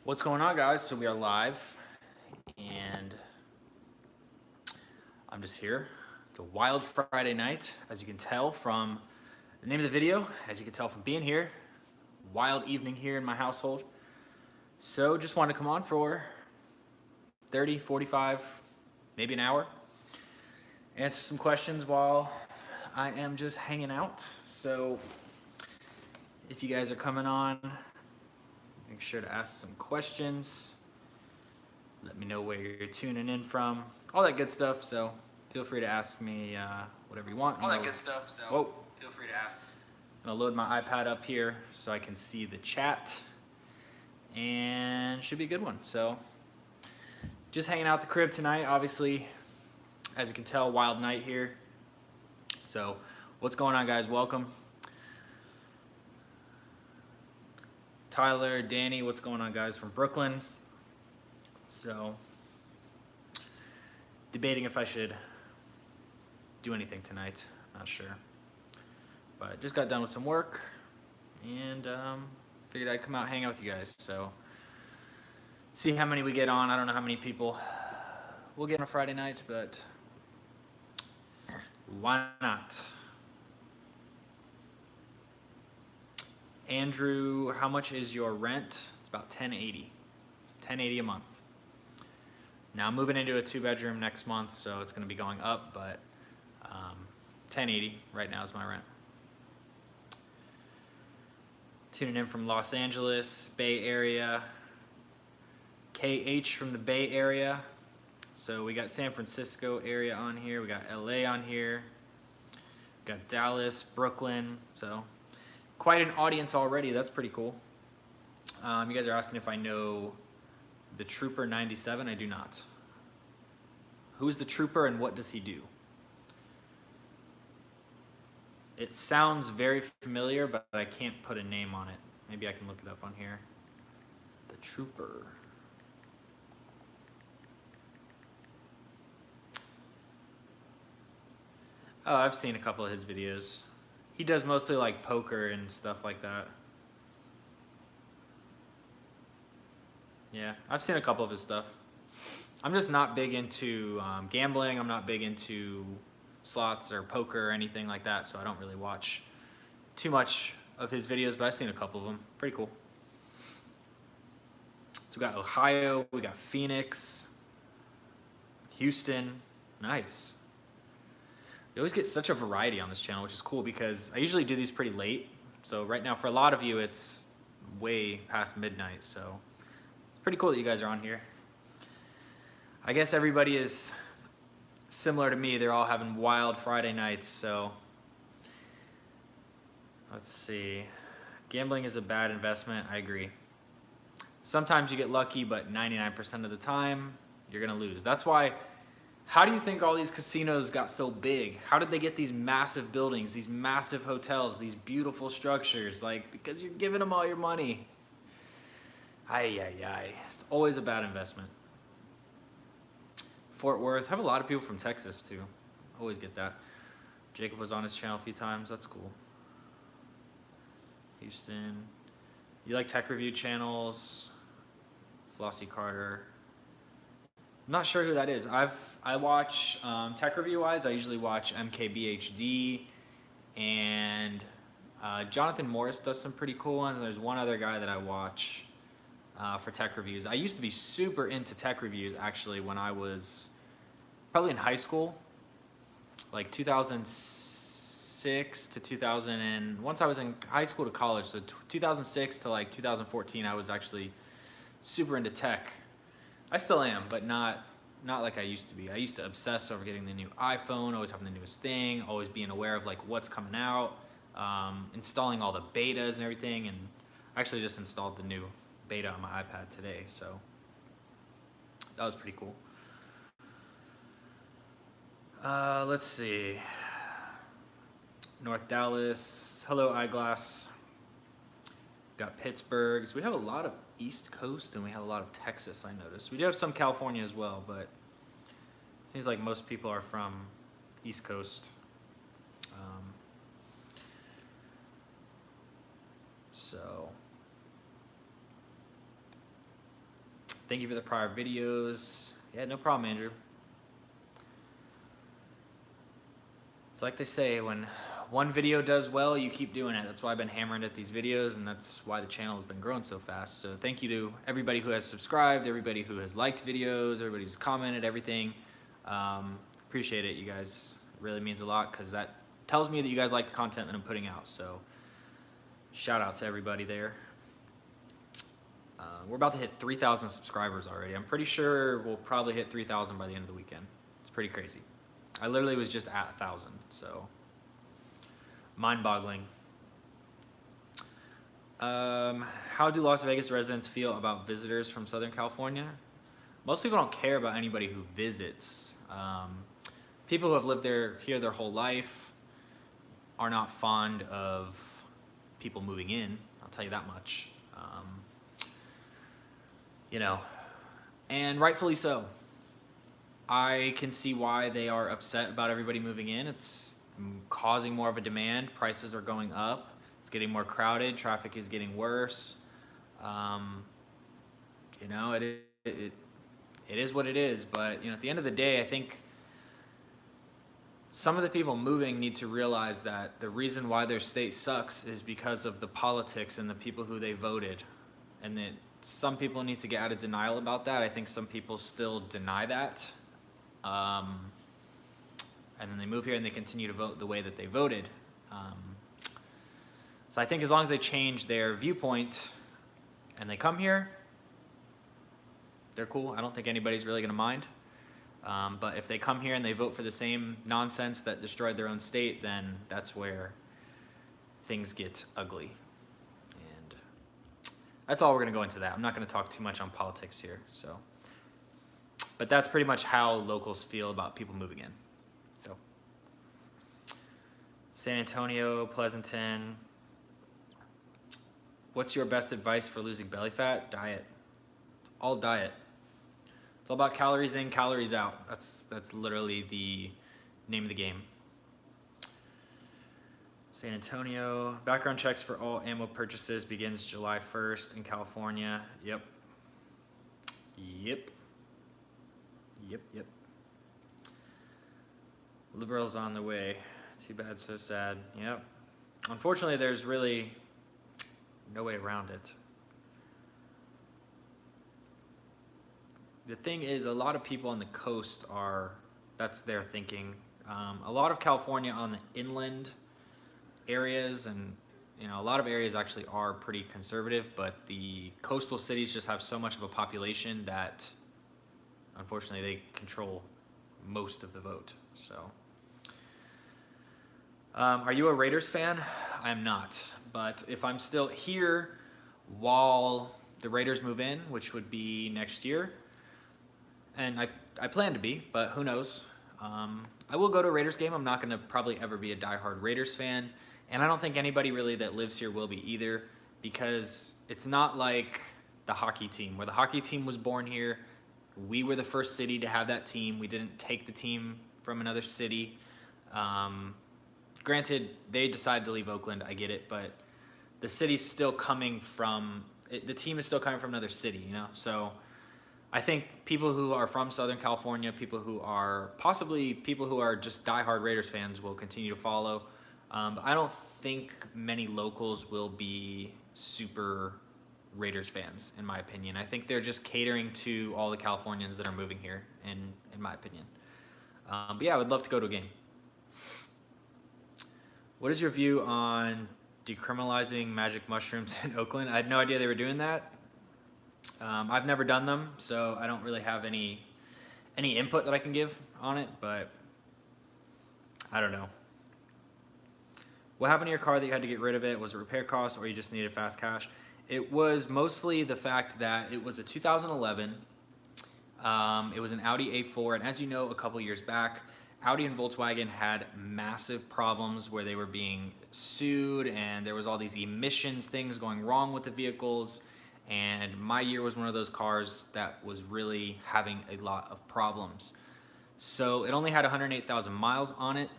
What's going on, guys? So we are live, and I'm just here. It's a wild Friday night, as you can tell from the name of the video, as you can tell from being here. Wild evening here in my household. So just wanted to come on for 30, 45, maybe an hour. Answer some questions while I am just hanging out. So if you guys are coming on, make sure to ask some questions. Let me know where you're tuning in from. All that good stuff. So feel free to ask me whatever you want. All that good stuff. So feel free to ask. I'm gonna load my iPad up here so I can see the chat, and should be a good one. So just hanging out at the crib tonight. Obviously, as you can tell, wild night here. So what's going on, guys? Welcome. Tyler, Danny, what's going on, guys, from Brooklyn? So, debating if I should do anything tonight. Not sure. But just got done with some work and figured I'd come out and hang out with you guys. So, see how many we get on. I don't know how many people we'll get on a Friday night, but why not? Andrew, how much is your rent? It's about $10.80. It's $10.80 a month. Now I'm moving into a 2-bedroom next month, so it's going to be going up, but $10.80 right now is my rent. Tuning in from Los Angeles, Bay Area. KH from the Bay Area. So we got San Francisco area on here. We got LA on here. We got Dallas, Brooklyn. So quite an audience already. That's pretty cool. You guys are asking if I know the Trooper 97. I do not. Who's the Trooper and what does he do? It sounds very familiar, but I can't put a name on it. Maybe I can look it up on here. The Trooper. Oh, I've seen a couple of his videos. He does mostly like poker and stuff like that. Yeah, I've seen a couple of his stuff. I'm just not big into gambling. I'm not big into slots or poker or anything like that, so I don't really watch too much of his videos, but I've seen a couple of them. Pretty cool. So we got Ohio, we got Phoenix, Houston. Nice. You always get such a variety on this channel, which is cool because I usually do these pretty late. So right now, for a lot of you, it's way past midnight. So it's pretty cool that you guys are on here. I guess everybody is similar to me. They're all having wild Friday nights. So let's see. Gambling is a bad investment. I agree. Sometimes you get lucky, but 99% of the time, you're going to lose. That's why. How do you think all these casinos got so big? How did they get these massive buildings, these massive hotels, these beautiful structures? Like, because you're giving them all your money. It's always a bad investment. Fort Worth. I have a lot of people from Texas, too. Always get that. Jacob was on his channel a few times. That's cool. Houston. You like tech review channels? Flossie Carter. I'm not sure who that is. I watch tech review wise. I usually watch MKBHD, and Jonathan Morris does some pretty cool ones. And there's one other guy that I watch for tech reviews. I used to be super into tech reviews actually when I was probably in high school, like 2006 to 2000. And once I was in high school to college, so 2006 to like 2014, I was actually super into tech. I still am, but not like I used to be. I used to obsess over getting the new iPhone, always having the newest thing, always being aware of like what's coming out, installing all the betas and everything. And I actually just installed the new beta on my iPad today, so that was pretty cool. Let's see. North Dallas. Hello, Eyeglass. Got Pittsburgh. So we have a lot of East Coast and we have a lot of Texas, I noticed. We do have some California as well, but it seems like most people are from East Coast. So Thank you for the prior videos. Yeah, no problem, Andrew. It's like they say, when one video does well, you keep doing it. That's why I've been hammering at these videos, and that's why the channel has been growing so fast. So thank you to everybody who has subscribed, everybody who has liked videos, everybody who's commented, everything. Appreciate it, you guys. It really means a lot because that tells me that you guys like the content that I'm putting out. So shout out to everybody there. We're about to hit 3,000 subscribers already. I'm pretty sure we'll probably hit 3,000 by the end of the weekend. It's pretty crazy. I literally was just at 1,000, so mind-boggling. How do Las Vegas residents feel about visitors from Southern California? Most people don't care about anybody who visits. People who have lived here their whole life are not fond of people moving in. I'll tell you that much. You know, and rightfully so. I can see why they are upset about everybody moving in. It's causing more of a demand. Prices are going up. It's getting more crowded. Traffic is getting worse. You know, it is what it is. But you know, at the end of the day, I think some of the people moving need to realize that the reason why their state sucks is because of the politics and the people who they voted, and that some people need to get out of denial about that. I think some people still deny that. And then they move here and they continue to vote the way that they voted. So I think as long as they change their viewpoint and they come here, they're cool. I don't think anybody's really going to mind. But if they come here and they vote for the same nonsense that destroyed their own state, then that's where things get ugly. And that's all we're going to go into that. I'm not going to talk too much on politics here. So, but that's pretty much how locals feel about people moving in. So, San Antonio, Pleasanton. What's your best advice for losing belly fat? Diet. All diet. It's all about calories in, calories out. That's literally the name of the game. San Antonio. Background checks for all ammo purchases begins July 1st in California. Yep. Liberals on the way. Too bad, so sad. Yep. Unfortunately, there's really no way around it. The thing is, a lot of people on the coast that's their thinking. A lot of California on the inland areas, and you know, a lot of areas actually are pretty conservative, but the coastal cities just have so much of a population that unfortunately they control most of the vote. So, are you a Raiders fan? I am not, but if I'm still here while the Raiders move in, which would be next year, and I plan to be, but who knows? I will go to a Raiders game. I'm not going to probably ever be a diehard Raiders fan, and I don't think anybody really that lives here will be either, because it's not like the hockey team, where the hockey team was born here. We were the first city to have that team. We didn't take the team from another city. Granted, they decided to leave Oakland. I get it, but the city's still coming from, the team is still coming from another city, you know? So I think people who are from Southern California, people who are just diehard Raiders fans will continue to follow. But I don't think many locals will be super Raiders fans, in my opinion. I think they're just catering to all the Californians that are moving here, in my opinion. But yeah, I would love to go to a game. What is your view on decriminalizing magic mushrooms in Oakland? I had no idea they were doing that. I've never done them, so I don't really have any input that I can give on it, but I don't know. What happened to your car that you had to get rid of it? Was it repair costs or you just needed fast cash? It was mostly the fact that it was a 2011. It was an Audi A4, and as you know, a couple years back, Audi and Volkswagen had massive problems where they were being sued, and there was all these emissions things going wrong with the vehicles. And my year was one of those cars that was really having a lot of problems. So it only had 108,000 miles on it.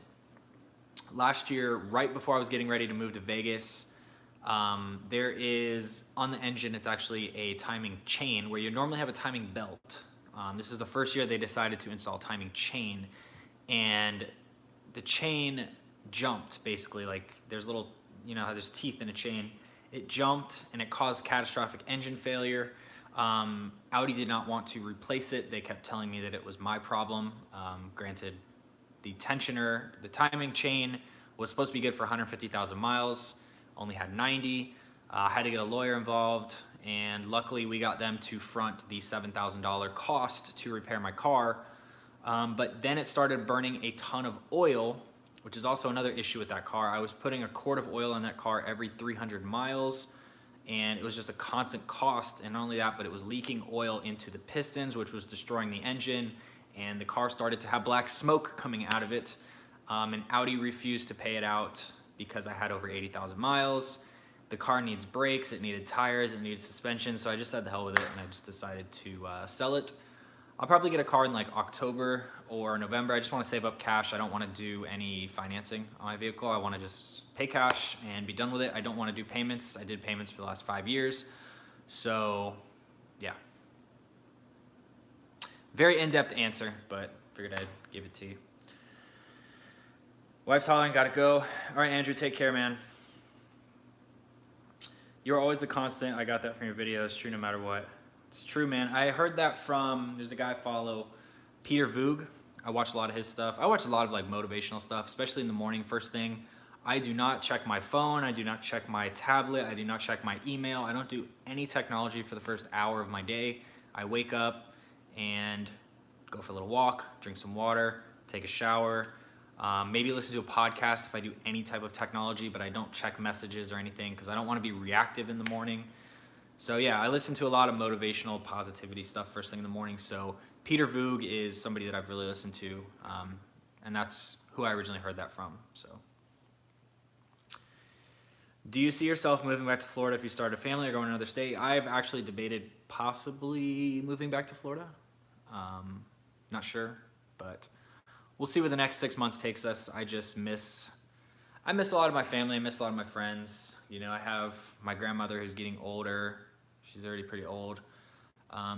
Last year, right before I was getting ready to move to Vegas, There is, on the engine, it's actually a timing chain where you normally have a timing belt. This is the first year they decided to install timing chain, and the chain jumped basically. Like there's little, you know how there's teeth in a chain. It jumped and it caused catastrophic engine failure. Audi did not want to replace it. They kept telling me that it was my problem. Granted, the tensioner, the timing chain was supposed to be good for 150,000 miles, only had 90. Had to get a lawyer involved, and luckily we got them to front the $7,000 cost to repair my car. But then it started burning a ton of oil, which is also another issue with that car. I was putting a quart of oil in that car every 300 miles, and it was just a constant cost. And not only that, but it was leaking oil into the pistons, which was destroying the engine, and the car started to have black smoke coming out of it. And Audi refused to pay it out because I had over 80,000 miles. The car needs brakes, it needed tires, it needed suspension, so I just said the hell with it, and I just decided to sell it. I'll probably get a car in like October or November. I just want to save up cash. I don't want to do any financing on my vehicle. I want to just pay cash and be done with it. I don't want to do payments. I did payments for the last 5 years. So, yeah. Very in-depth answer, but figured I'd give it to you. Wife's hollering, gotta go. All right, Andrew, take care, man. You're always the constant. I got that from your video. It's true no matter what. It's true, man. I heard that from, there's a guy I follow, Peter Voog. I watch a lot of his stuff. I watch a lot of like motivational stuff, especially in the morning, first thing. I do not check my phone. I do not check my tablet. I do not check my email. I don't do any technology for the first hour of my day. I wake up and go for a little walk, drink some water, take a shower, maybe listen to a podcast if I do any type of technology, but I don't check messages or anything because I don't want to be reactive in the morning. So yeah, I listen to a lot of motivational positivity stuff first thing in the morning. So Peter Voog is somebody that I've really listened to, and that's who I originally heard that from. So, do you see yourself moving back to Florida if you start a family or going to another state? I've actually debated possibly moving back to Florida. Not sure, but we'll see where the next 6 months takes us. I miss a lot of my family. I miss a lot of my friends. You know, I have my grandmother who's getting older. She's already pretty old.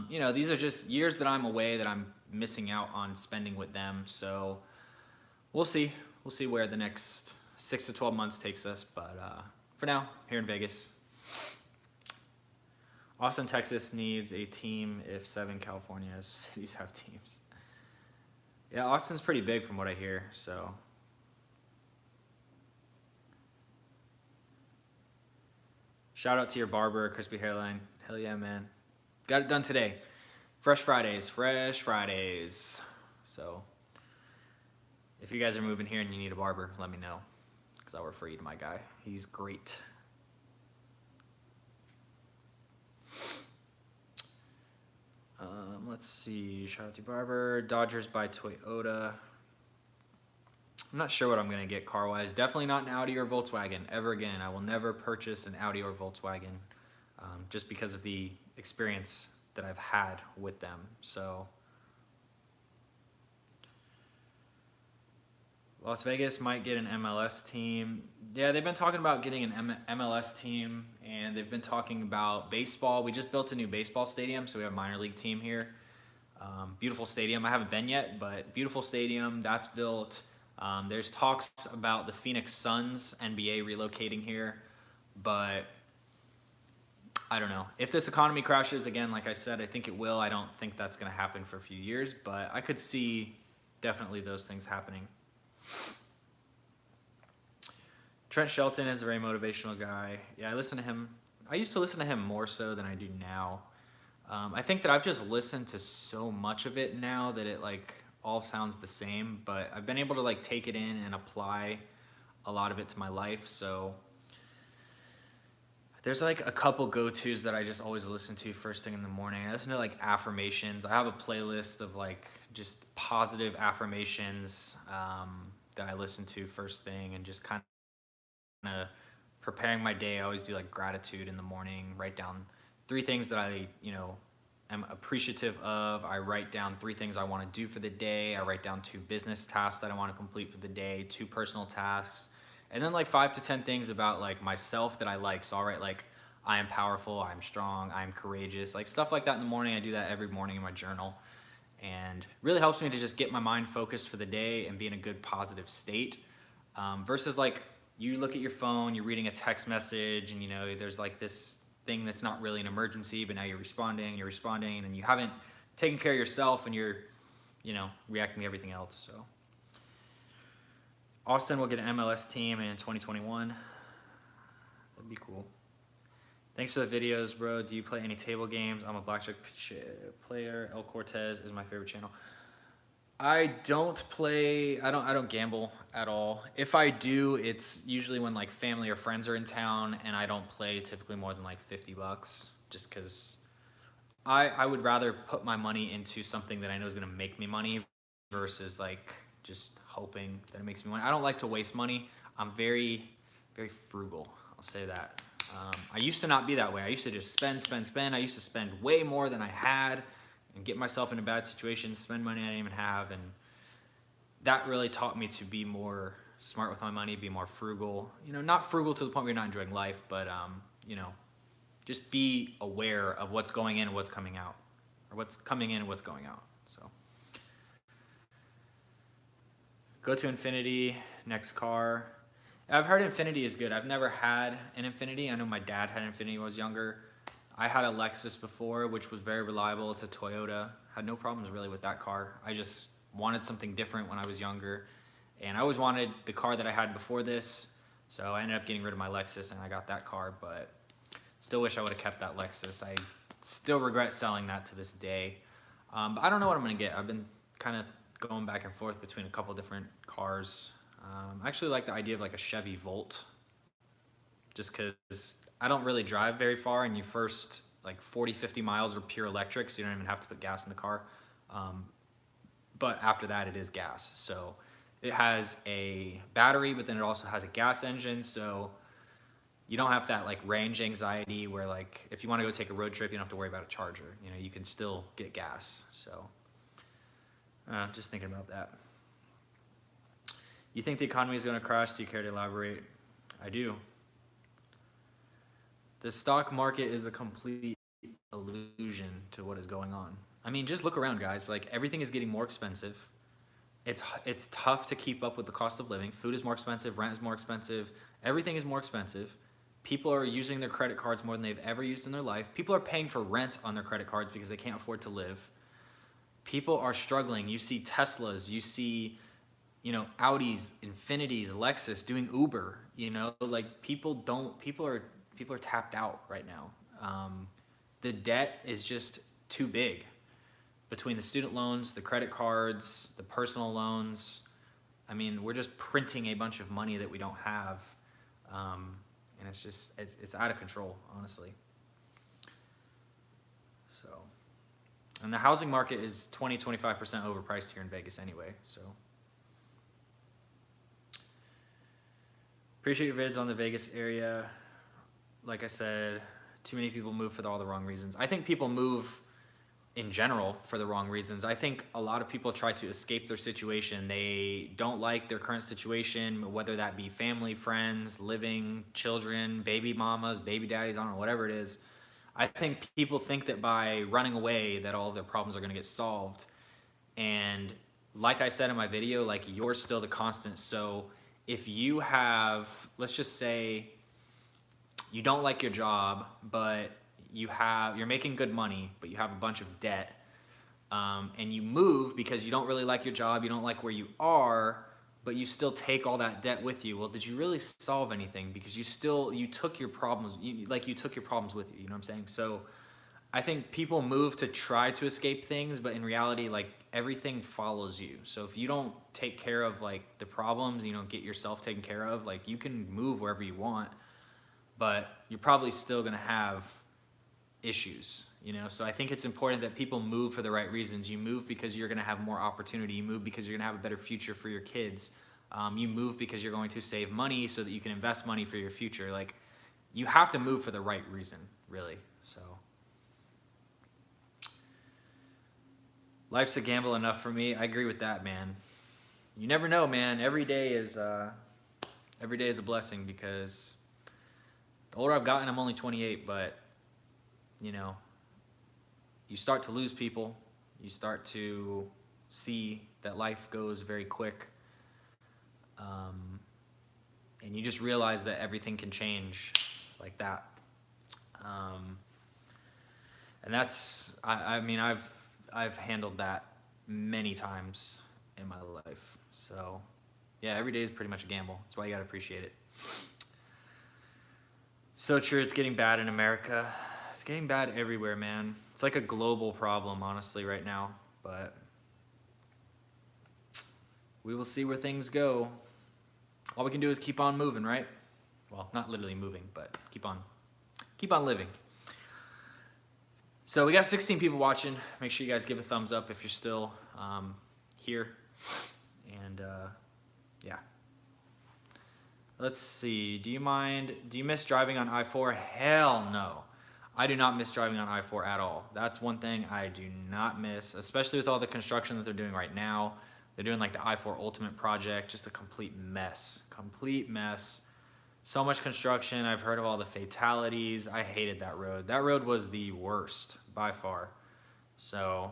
You know, these are just years that I'm away that I'm missing out on spending with them. So we'll see. We'll see where the next 6 to 12 months takes us. But for now, here in Vegas. Austin, Texas needs a team if 7 California cities have teams. Yeah, Austin's pretty big from what I hear, so. Shout out to your barber, crispy hairline. Hell yeah, man. Got it done today. Fresh Fridays. So, if you guys are moving here and you need a barber, let me know, because I'll refer you to my guy. He's great. Let's see. Shout out to barber. Dodgers by Toyota. I'm not sure what I'm going to get car-wise. Definitely not an Audi or Volkswagen ever again. I will never purchase an Audi or Volkswagen just because of the experience that I've had with them. So, Las Vegas might get an MLS team. Yeah, they've been talking about getting an MLS team, and they've been talking about baseball. We just built a new baseball stadium, so we have a minor league team here. Beautiful stadium. I haven't been yet, but beautiful stadium. That's built. There's talks about the Phoenix Suns NBA relocating here, but I don't know. If this economy crashes again, like I said, I think it will. I don't think that's going to happen for a few years, but I could see definitely those things happening. Trent Shelton is a very motivational guy. Yeah, I listen to him. I used to listen to him more so than I do now. I think that I've just listened to so much of it now that it like all sounds the same, but I've been able to like take it in and apply a lot of it to my life. So there's like a couple go-tos that I just always listen to first thing in the morning. I listen to like affirmations. I have a playlist of like just positive affirmations that I listen to first thing, and just kind of preparing my day. I always do like gratitude in the morning, write down 3 things that I, am appreciative of. I write down 3 things I want to do for the day. I write down 2 business tasks that I want to complete for the day, 2 personal tasks, And then like 5 to 10 things about like myself that I like. So I'll write like, I am powerful, I'm strong, I'm courageous, like stuff like that in the morning. I do that every morning in my journal, and really helps me to just get my mind focused for the day and be in a good positive state. Versus like you look at your phone, you're reading a text message, and you know there's like this thing that's not really an emergency, but now you're responding, and then you haven't taken care of yourself, and you're, you know, reacting to everything else. So Austin will get an MLS team in 2021. That'd be cool. Thanks for the videos, bro. Do you play any table games? I'm a blackjack player. El Cortez is my favorite channel. I don't play, I don't gamble at all. If I do, it's usually when like family or friends are in town, and I don't play typically more than like $50, just because I would rather put my money into something that I know is gonna make me money versus like just hoping that it makes me money. I don't like to waste money. I'm very, very frugal, I'll say that. I used to not be that way. I used to just spend. I used to spend way more than I had and get myself in a bad situation, spend money I didn't even have. And that really taught me to be more smart with my money, be more frugal. You know, not frugal to the point where you're not enjoying life, but, you know, just be aware of what's going in and what's coming out, or what's coming in and what's going out. So go to Infinity, next car. I've heard Infinity is good. I've never had an Infinity. I know my dad had an Infinity when I was younger. I had a Lexus before, which was very reliable. It's a Toyota. Had no problems really with that car. I just wanted something different when I was younger. And I always wanted the car that I had before this. So I ended up getting rid of my Lexus and I got that car, but still wish I would have kept that Lexus. I still regret selling that to this day. But I don't know what I'm gonna get. I've been kind of going back and forth between a couple different cars. I actually like the idea of like a Chevy Volt, just because I don't really drive very far, and you first like 40, 50 miles are pure electric, so you don't even have to put gas in the car. But after that, it is gas. So it has a battery, but then it also has a gas engine, so you don't have that like range anxiety where like if you want to go take a road trip, you don't have to worry about a charger. You know, you can still get gas. So just thinking about that. You think the economy is going to crash? Do you care to elaborate? I do. The stock market is a complete illusion to what is going on. I mean, just look around, guys. Like, everything is getting more expensive. It's tough to keep up with the cost of living. Food is more expensive. Rent is more expensive. Everything is more expensive. People are using their credit cards more than they've ever used in their life. People are paying for rent on their credit cards because they can't afford to live. People are struggling. You see Teslas. You see, you know, Audis, Infinities, Lexus doing Uber. You know, like people are tapped out right now. The debt is just too big between the student loans, the credit cards, the personal loans. I mean, we're just printing a bunch of money that we don't have. And it's just, it's out of control, honestly. So, and the housing market is 20-25% overpriced here in Vegas anyway, so. Appreciate your vids on the Vegas area. Like I said, too many people move for all the wrong reasons. I think people move in general for the wrong reasons. I think a lot of people try to escape their situation. They don't like their current situation, whether that be family, friends, living, children, baby mamas, baby daddies, I don't know, whatever it is. I think people think that by running away that all of their problems are going to get solved. And like I said in my video, like, you're still the constant. So if you have, let's just say you don't like your job, but you're making good money, but you have a bunch of debt, and you move because you don't really like your job, you don't like where you are, but you still take all that debt with you. Well, did you really solve anything? Because you took your problems, you took your problems with you, you know what I'm saying? So I think people move to try to escape things, but in reality, like, everything follows you. So if you don't take care of like the problems, you know, get yourself taken care of, like, you can move wherever you want, but you're probably still gonna have issues, you know? So I think it's important that people move for the right reasons. You move because you're gonna have more opportunity. You move because you're gonna have a better future for your kids. You move because you're going to save money so that you can invest money for your future. Like, you have to move for the right reason, really. So life's a gamble enough for me. I agree with that, man. You never know, man. Every day is every day is a blessing because the older I've gotten, I'm only 28, but you know, you start to lose people. You start to see that life goes very quick. And you just realize that everything can change like that. And that's, I mean, I've handled that many times in my life. So yeah, every day is pretty much a gamble. That's why you gotta appreciate it. So true, it's getting bad in America. It's getting bad everywhere, man. It's like a global problem, honestly, right now. But we will see where things go. All we can do is keep on moving, right? Well, not literally moving, but keep on living. So we got 16 people watching. Make sure you guys give a thumbs up if you're still here. And yeah. Let's see. Do you miss driving on I-4? Hell no. I do not miss driving on I-4 at all. That's one thing I do not miss, especially with all the construction that they're doing right now. They're doing like the I-4 Ultimate project, just a complete mess. Complete mess. So much construction. I've heard of all the fatalities. I hated that road. That road was the worst by far. So,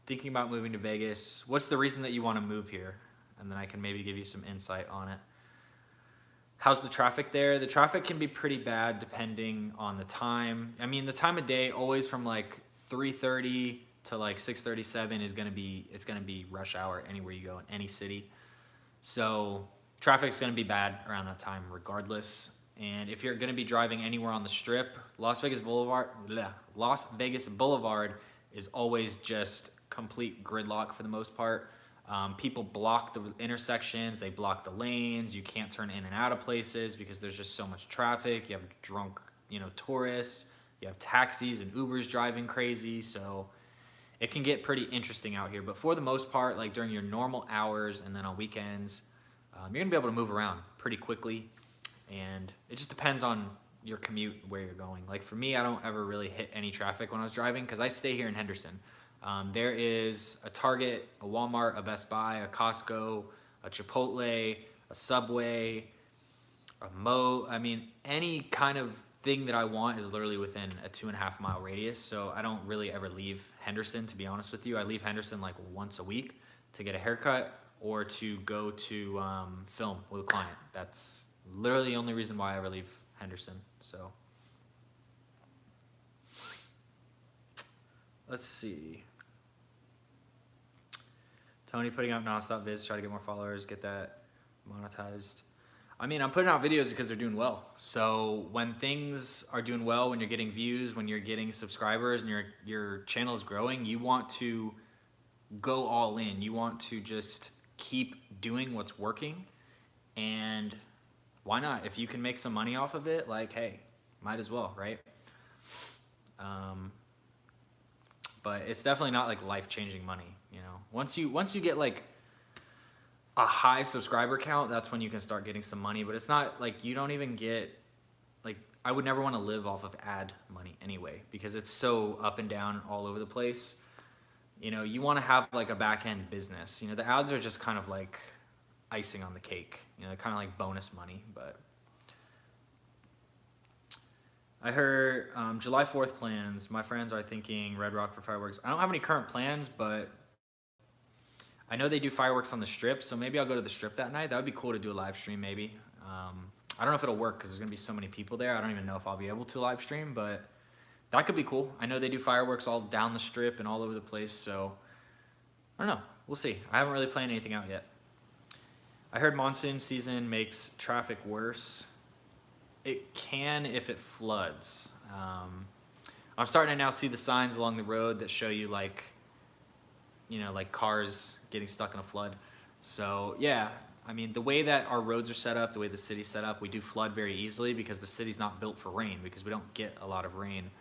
thinking about moving to Vegas. What's the reason that you want to move here? And then I can maybe give you some insight on it. How's the traffic there? The traffic can be pretty bad depending on the time. I mean, the time of day, always from like 3:30 to like 6:37 is gonna be rush hour anywhere you go in any city. So traffic's gonna be bad around that time regardless. And if you're gonna be driving anywhere on the Strip, Las Vegas Boulevard is always just complete gridlock for the most part. People block the intersections, they block the lanes, you can't turn in and out of places because there's just so much traffic. You have drunk, tourists, you have taxis and Ubers driving crazy, so it can get pretty interesting out here. But for the most part, like during your normal hours and then on weekends, you're gonna be able to move around pretty quickly, and it just depends on your commute, where you're going. Like for me, I don't ever really hit any traffic when I was driving because I stay here in Henderson. There is a Target, a Walmart, a Best Buy, a Costco, a Chipotle, a Subway, I mean, any kind of thing that I want is literally within a 2.5 mile radius. So I don't really ever leave Henderson, to be honest with you. I leave Henderson like once a week to get a haircut or to go to film with a client. That's literally the only reason why I ever leave Henderson. So let's see. Tony putting out nonstop vids, try to get more followers, get that monetized. I mean, I'm putting out videos because they're doing well. So when things are doing well, when you're getting views, when you're getting subscribers, and your channel is growing, you want to go all in. You want to just keep doing what's working. And why not? If you can make some money off of it, like, hey, might as well, right? But it's definitely not like life-changing money, Once you get like a high subscriber count, that's when you can start getting some money. But it's not like you don't even get, like, I would never want to live off of ad money anyway because it's so up and down all over the place. You want to have like a back-end business. The ads are just kind of like icing on the cake. Kind of like bonus money. But I heard July 4th plans. My friends are thinking Red Rock for fireworks. I don't have any current plans, but I know they do fireworks on the Strip, so maybe I'll go to the Strip that night. That would be cool to do a live stream maybe. I don't know if it'll work because there's going to be so many people there. I don't even know if I'll be able to live stream, but that could be cool. I know they do fireworks all down the Strip and all over the place, so I don't know. We'll see. I haven't really planned anything out yet. I heard monsoon season makes traffic worse. It can if it floods. I'm starting to now see the signs along the road that show you like cars getting stuck in a flood. So yeah, I mean, the way that our roads are set up, the way the city's set up, we do flood very easily because the city's not built for rain because we don't get a lot of rain.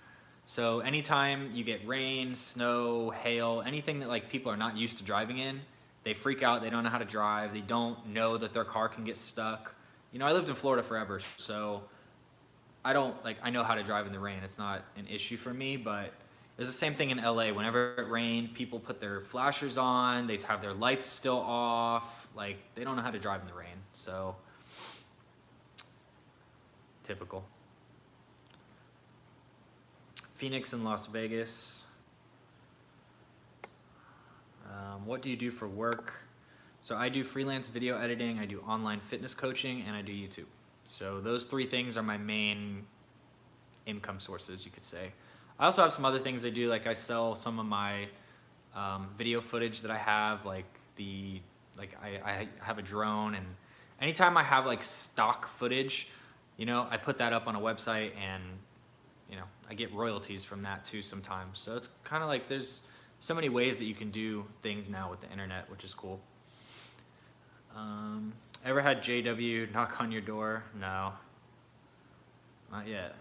So anytime you get rain, snow, hail, anything that like people are not used to driving in, they freak out, they don't know how to drive, they don't know that their car can get stuck. I lived in Florida forever, so I know how to drive in the rain. It's not an issue for me, but There's the same thing in LA. Whenever it rained, people put their flashers on. They have their lights still off. Like, they don't know how to drive in the rain. So, typical. Phoenix and Las Vegas. What do you do for work? So I do freelance video editing, I do online fitness coaching, and I do YouTube. So those 3 things are my main income sources, you could say. I also have some other things I do, like I sell some of my video footage that I have, I have a drone, and anytime I have like stock footage, you know, I put that up on a website, and you know, I get royalties from that too sometimes. So it's kind of like there's so many ways that you can do things now with the internet, which is cool. Ever had JW knock on your door? No, not yet.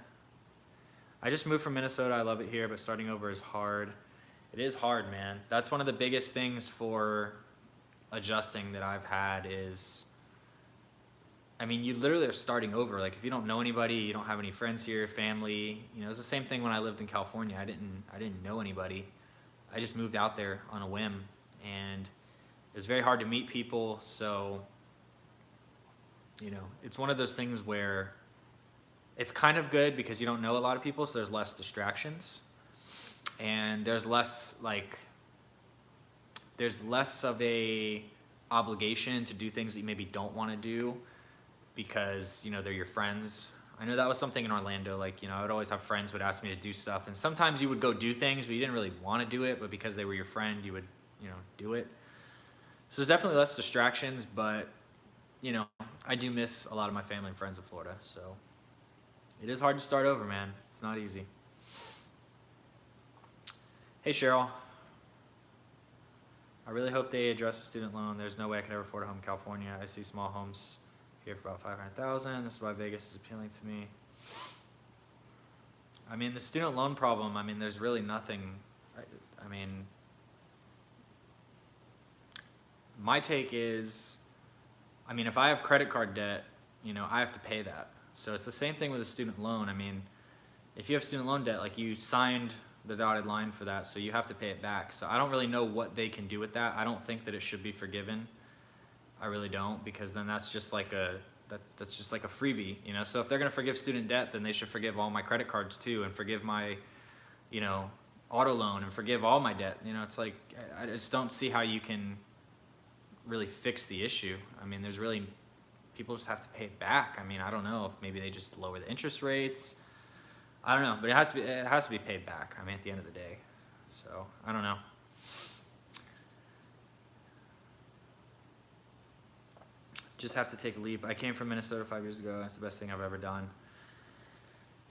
I just moved from Minnesota. I love it here, but starting over is hard. It is hard, man. That's one of the biggest things for adjusting that I've had is, I mean, you literally are starting over. Like, if you don't know anybody, you don't have any friends here, family. You know, it's the same thing when I lived in California. I didn't know anybody. I just moved out there on a whim, and it was very hard to meet people. So, you know, it's one of those things where it's kind of good because you don't know a lot of people, so there's less distractions, and there's less of a obligation to do things that you maybe don't want to do because, you know, they're your friends. I know that was something in Orlando. Like, you know, I would always have friends who would ask me to do stuff, and sometimes you would go do things, but you didn't really want to do it, but because they were your friend, you would, you know, do it. So there's definitely less distractions, but, you know, I do miss a lot of my family and friends in Florida, so it is hard to start over, man. It's not easy. Hey, Cheryl. I really hope they address the student loan. There's no way I could ever afford a home in California. I see small homes here for about $500,000. This is why Vegas is appealing to me. I mean, the student loan problem, I mean, there's really nothing. I mean, my take is, I mean, if I have credit card debt, you know, I have to pay that. So it's the same thing with a student loan. I mean, if you have student loan debt, like, you signed the dotted line for that, so you have to pay it back. So I don't really know what they can do with that. I don't think that it should be forgiven. I really don't, because then that's just like that's just like a freebie, you know. So if they're gonna forgive student debt, then they should forgive all my credit cards too, and forgive my, you know, auto loan, and forgive all my debt. You know, it's like, I just don't see how you can really fix the issue. I mean, there's really, people just have to pay it back. I mean, I don't know if maybe they just lower the interest rates. I don't know, but it has to be paid back. I mean, at the end of the day. So I don't know. Just have to take a leap. I came from Minnesota 5 years ago, and it's the best thing I've ever done.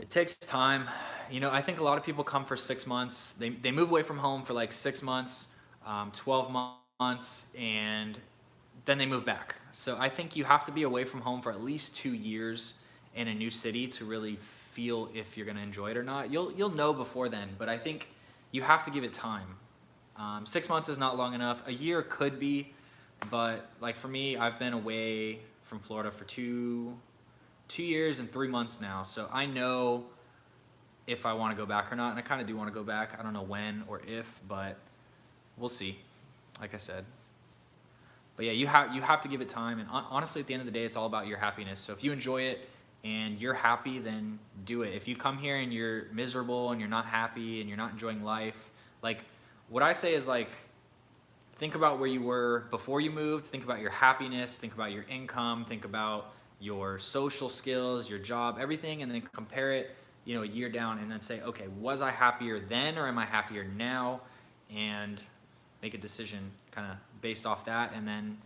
It takes time. You know, I think a lot of people come for 6 months. They move away from home for like 6 months, 12 months, and then they move back. So I think you have to be away from home for at least 2 years in a new city to really feel if you're gonna enjoy it or not. You'll know before then, but I think you have to give it time. 6 months is not long enough. A year could be, but like for me, I've been away from Florida for 2 years and 3 months now. So I know if I want to go back or not, and I kind of do want to go back. I don't know when or if, but we'll see. Like I said. But yeah, you have to give it time, and honestly, at the end of the day, it's all about your happiness. So if you enjoy it and you're happy, then do it. If you come here and you're miserable and you're not happy and you're not enjoying life, like, what I say is, like, think about where you were before you moved, think about your happiness, think about your income, think about your social skills, your job, everything, and then compare it, you know, a year down, and then say, okay, was I happier then or am I happier now? And make a decision kind of based off that, and then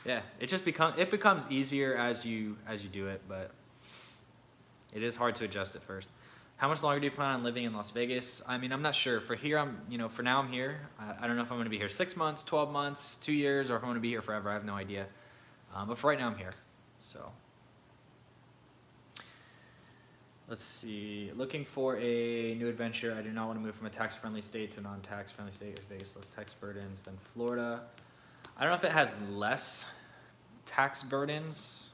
yeah, it becomes easier as you do it, but it is hard to adjust at first. How much longer do you plan on living in Las Vegas? I mean, I'm not sure. For now I'm here. I don't know if I'm going to be here 6 months, 12 months, 2 years, or if I'm going to be here forever. I have no idea. But for right now I'm here. So let's see. Looking for a new adventure. I do not want to move from a tax-friendly state to a non-tax-friendly state with Vegas less tax burdens than Florida. I don't know if it has less tax burdens.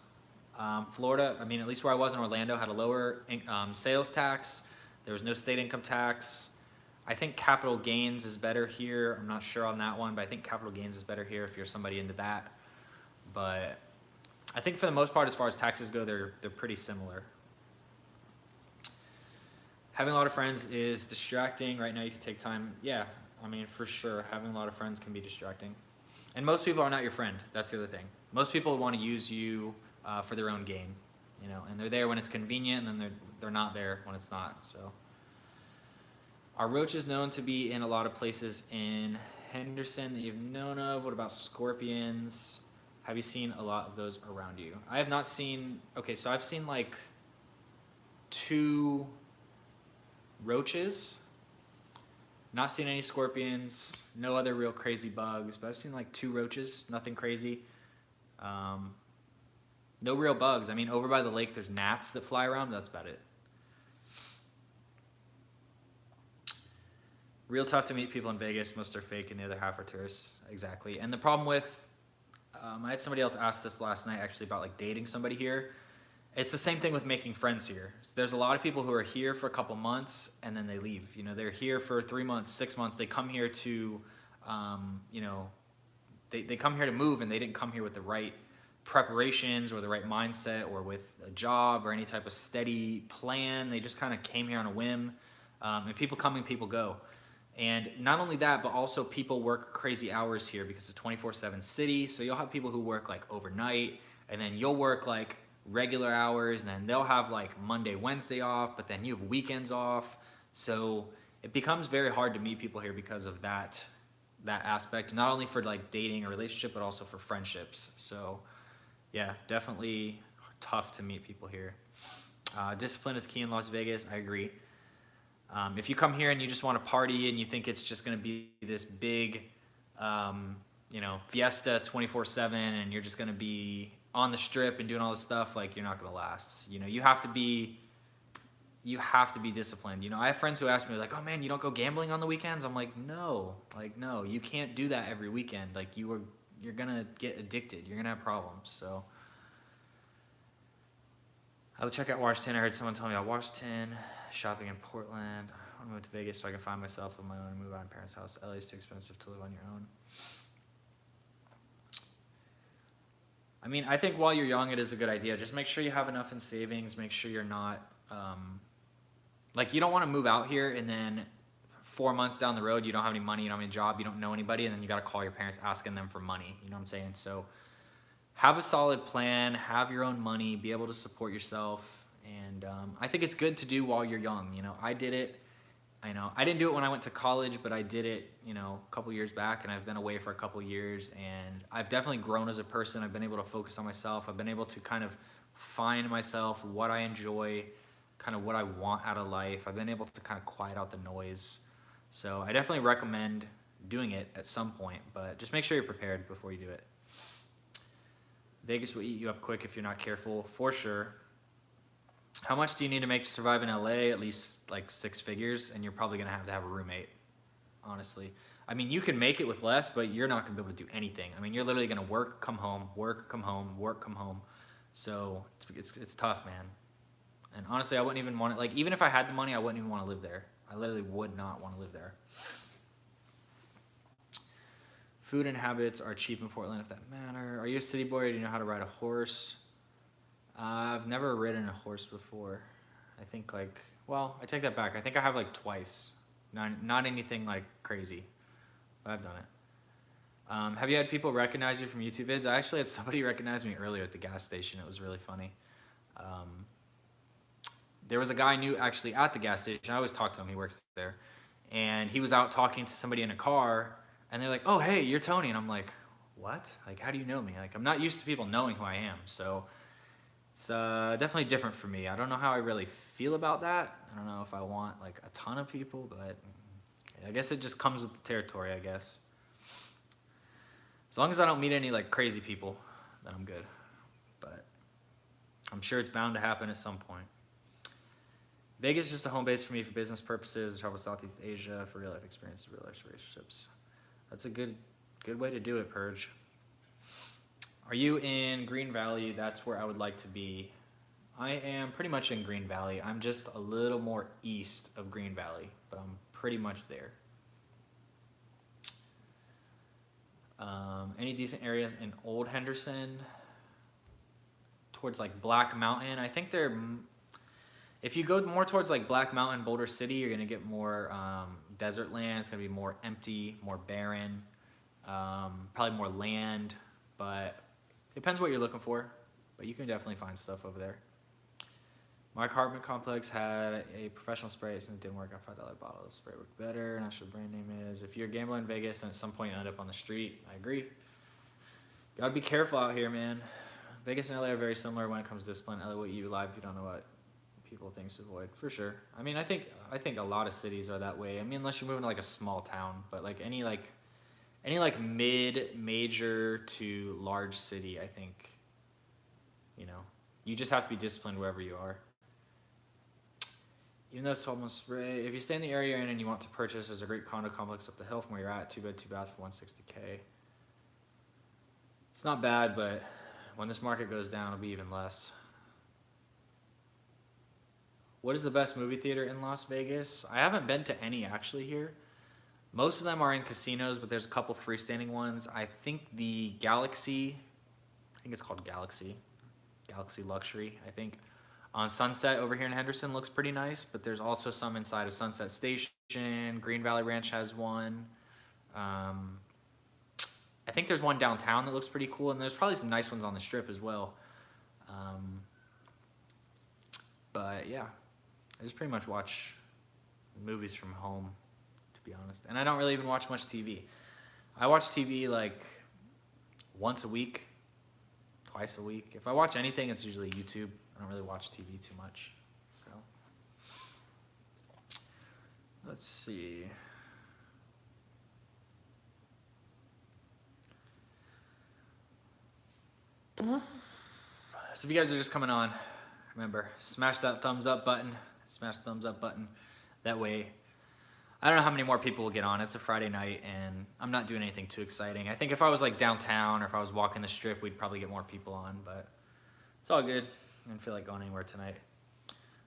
Florida, I mean, at least where I was in Orlando, had a lower sales tax. There was no state income tax. I think capital gains is better here. I'm not sure on that one, but I think capital gains is better here if you're somebody into that. But I think for the most part, as far as taxes go, they're pretty similar. Having a lot of friends is distracting. Right now you can take time. Yeah, I mean, for sure, having a lot of friends can be distracting. And most people are not your friend. That's the other thing. Most people want to use you for their own gain, you know, and they're there when it's convenient, and then they're not there when it's not. So, are roaches known to be in a lot of places in Henderson that you've known of? What about scorpions? Have you seen a lot of those around you? I have not seen. Okay, so I've seen like 2 roaches. Not seen any scorpions, no other real crazy bugs, but I've seen like 2 roaches, nothing crazy. No real bugs. I mean, over by the lake, there's gnats that fly around, but that's about it. Real tough to meet people in Vegas. Most are fake and the other half are tourists. Exactly. And the problem with, I had somebody else ask this last night actually about like dating somebody here. It's the same thing with making friends here. So there's a lot of people who are here for a couple months and then they leave. You know, they're here for 3 months, 6 months. They come here to, you know, they come here to move, and they didn't come here with the right preparations or the right mindset or with a job or any type of steady plan. They just kind of came here on a whim. And people come and people go. And not only that, but also people work crazy hours here because it's a 24/7 city. So you'll have people who work like overnight, and then you'll work like regular hours, and then they'll have like Monday, Wednesday off, but then you have weekends off. So it becomes very hard to meet people here because of that aspect, not only for like dating or relationship, but also for friendships. So yeah, definitely tough to meet people here. Discipline is key in Las Vegas. I agree. If you come here and you just want to party and you think it's just going to be this big, you know, fiesta 24/7, and you're just going to be on the strip and doing all this stuff, like, you're not going to last. You know, you have to be disciplined. You know, I have friends who ask me like, "Oh man, you don't go gambling on the weekends?" I'm like, no, you can't do that every weekend. Like, you're going to get addicted. You're going to have problems. So I would check out Washington. I heard someone tell me about Washington, shopping in Portland. I want to move to Vegas so I can find myself on my own and move out of my parents' house. LA is too expensive to live on your own. I mean, I think while you're young, it is a good idea. Just make sure you have enough in savings. Make sure you're not, like, you don't want to move out here and then 4 months down the road, you don't have any money, you don't have any job, you don't know anybody, and then you got to call your parents asking them for money. You know what I'm saying? So have a solid plan, have your own money, be able to support yourself. And I think it's good to do while you're young. You know, I did it. I know I didn't do it when I went to college, but I did it, you know, a couple years back, and I've been away for a couple years, and I've definitely grown as a person. I've been able to focus on myself. I've been able to kind of find myself, what I enjoy, kind of what I want out of life. I've been able to kind of quiet out the noise. So I definitely recommend doing it at some point, but just make sure you're prepared before you do it. Vegas will eat you up quick if you're not careful, for sure. How much do you need to make to survive in LA? At least like 6 figures, and you're probably gonna have to have a roommate, honestly. I mean, you can make it with less, but you're not gonna be able to do anything. I mean, you're literally gonna work, come home, work, come home, work, come home. So it's tough, man. And honestly, I wouldn't even want it. Like, even if I had the money, I wouldn't even want to live there. I literally would not want to live there. Food and habits are cheap in Portland, if that matter. Are you a city boy, or do you know how to ride a horse? I've never ridden a horse before. I think like, well, I take that back. I think I have like twice. Not anything like crazy, but I've done it. Have you had people recognize you from YouTube vids? I actually had somebody recognize me earlier at the gas station. It was really funny. There was a guy I knew actually at the gas station. I always talk to him. He works there. And he was out talking to somebody in a car, and they're like, "Oh, hey, you're Tony." And I'm like, "What? Like, how do you know me?" Like, I'm not used to people knowing who I am. So it's definitely different for me. I don't know how I really feel about that. I don't know if I want like a ton of people, but I guess it just comes with the territory, I guess. As long as I don't meet any like crazy people, then I'm good. But I'm sure it's bound to happen at some point. Vegas is just a home base for me for business purposes. I travel to Southeast Asia for real life experiences, real life relationships. That's a good way to do it, Purge. Are you in Green Valley? That's where I would like to be. I am pretty much in Green Valley. I'm just a little more east of Green Valley, but I'm pretty much there. Any decent areas in Old Henderson? Towards like Black Mountain. I think they're, if you go more towards like Black Mountain, Boulder City, you're gonna get more desert land. It's gonna be more empty, more barren, probably more land, but it depends what you're looking for. But you can definitely find stuff over there. My apartment complex had a professional spray. Since it didn't work, a $5 bottle of spray worked better. Not sure what the brand name is. If you're gambling in Vegas and at some point you end up on the street, I agree. Gotta be careful out here, man. Vegas and LA are very similar when it comes to discipline. LA will eat you alive if you don't know what people think to avoid, for sure. I mean, I think a lot of cities are that way. I mean, unless you're moving to like a small town, but like any mid-major to large city, I think, you know, you just have to be disciplined wherever you are. Even though it's almost spray, if you stay in the area you're in and you want to purchase, there's a great condo complex up the hill from where you're at, 2-bed, 2-bath for $160K. It's not bad, but when this market goes down, it'll be even less. What is the best movie theater in Las Vegas? I haven't been to any actually here. Most of them are in casinos, but there's a couple freestanding ones. I think the Galaxy, I think it's called Galaxy Luxury, I think, on Sunset over here in Henderson looks pretty nice, but there's also some inside of Sunset Station. Green Valley Ranch has one. I think there's one downtown that looks pretty cool, and there's probably some nice ones on the Strip as well. But yeah, I just pretty much watch movies from home, to be honest. And I don't really even watch much TV. I watch TV like once a week, twice a week. If I watch anything, it's usually YouTube. I don't really watch TV too much. So let's see. So if you guys are just coming on, remember, smash that thumbs up button. Smash the thumbs up button. That way, I don't know how many more people will get on. It's a Friday night, and I'm not doing anything too exciting. I think if I was like downtown or if I was walking the Strip, we'd probably get more people on, but it's all good. I don't feel like going anywhere tonight.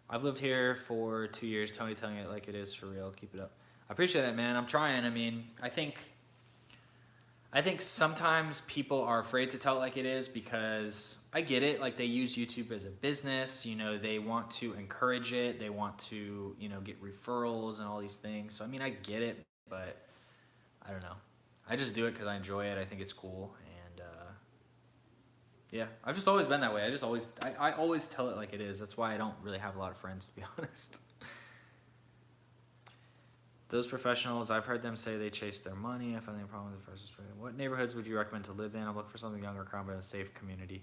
I've lived here for 2 years. Tony telling it like it is for real. Keep it up. I appreciate that, man. I'm trying. I mean, I think sometimes people are afraid to tell it like it is because I get it. Like, they use YouTube as a business. You know, they want to encourage it. They want to, you know, get referrals and all these things. So, I mean, I get it, but I don't know. I just do it because I enjoy it. I think it's cool. And, yeah, I've just always been that way. I always tell it like it is. That's why I don't really have a lot of friends, to be honest. Those professionals, I've heard them say they chase their money. I find a problem with the first spray. What neighborhoods would you recommend to live in? I'm looking for something younger, crowded, but in a safe community.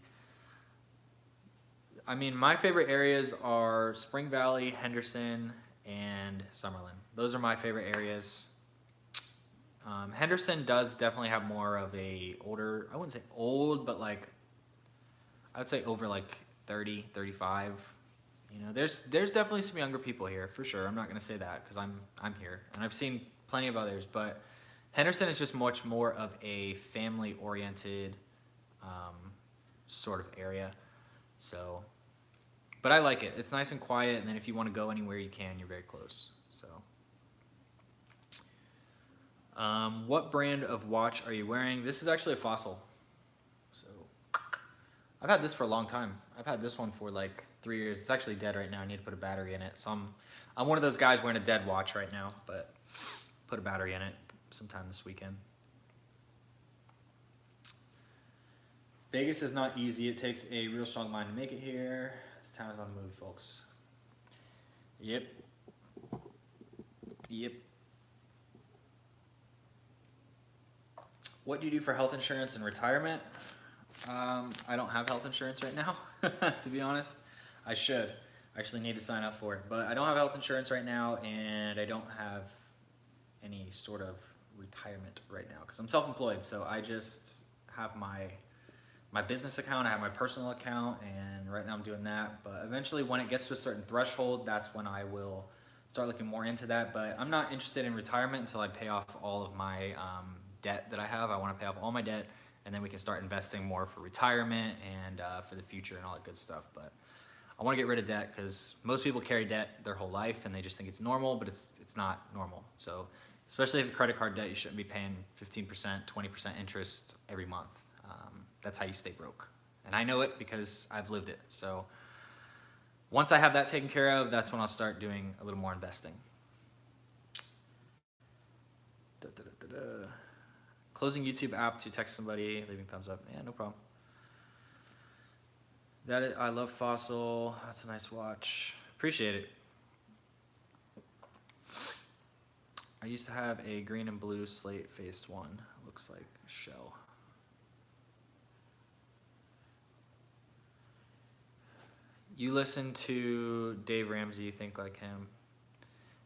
I mean, my favorite areas are Spring Valley, Henderson, and Summerlin. Those are my favorite areas. Henderson does definitely have more of a older, I wouldn't say old, but like, I would say over like 30, 35. You know, there's definitely some younger people here for sure. I'm not gonna say that because I'm here, and I've seen plenty of others. But Henderson is just much more of a family-oriented sort of area. So, but I like it. It's nice and quiet, and then if you want to go anywhere you can, you're very close. So, what brand of watch are you wearing? This is actually a Fossil. So, I've had this for a long time. I've had this one for like 3 years. It's actually dead right now. I need to put a battery in it. So I'm one of those guys wearing a dead watch right now, but put a battery in it sometime this weekend. Vegas is not easy. It takes a real strong mind to make it here. This town is on the move, folks. Yep. What do you do for health insurance and retirement? I don't have health insurance right now, to be honest. I should. I actually need to sign up for it. But I don't have health insurance right now, and I don't have any sort of retirement right now because I'm self-employed. So I just have my business account, I have my personal account, and right now I'm doing that. But eventually when it gets to a certain threshold, that's when I will start looking more into that. But I'm not interested in retirement until I pay off all of my debt that I have. I want to pay off all my debt, and then we can start investing more for retirement and for the future and all that good stuff. But I want to get rid of debt because most people carry debt their whole life and they just think it's normal, but it's not normal. So especially if you have credit card debt, you shouldn't be paying 15%, 20% interest every month. That's how you stay broke. And I know it because I've lived it. So once I have that taken care of, that's when I'll start doing a little more investing. Closing YouTube app to text somebody, leaving thumbs up. Yeah, no problem. I love Fossil. That's a nice watch. Appreciate it. I used to have a green and blue slate-faced one. Looks like a shell. You listen to Dave Ramsey, you think like him.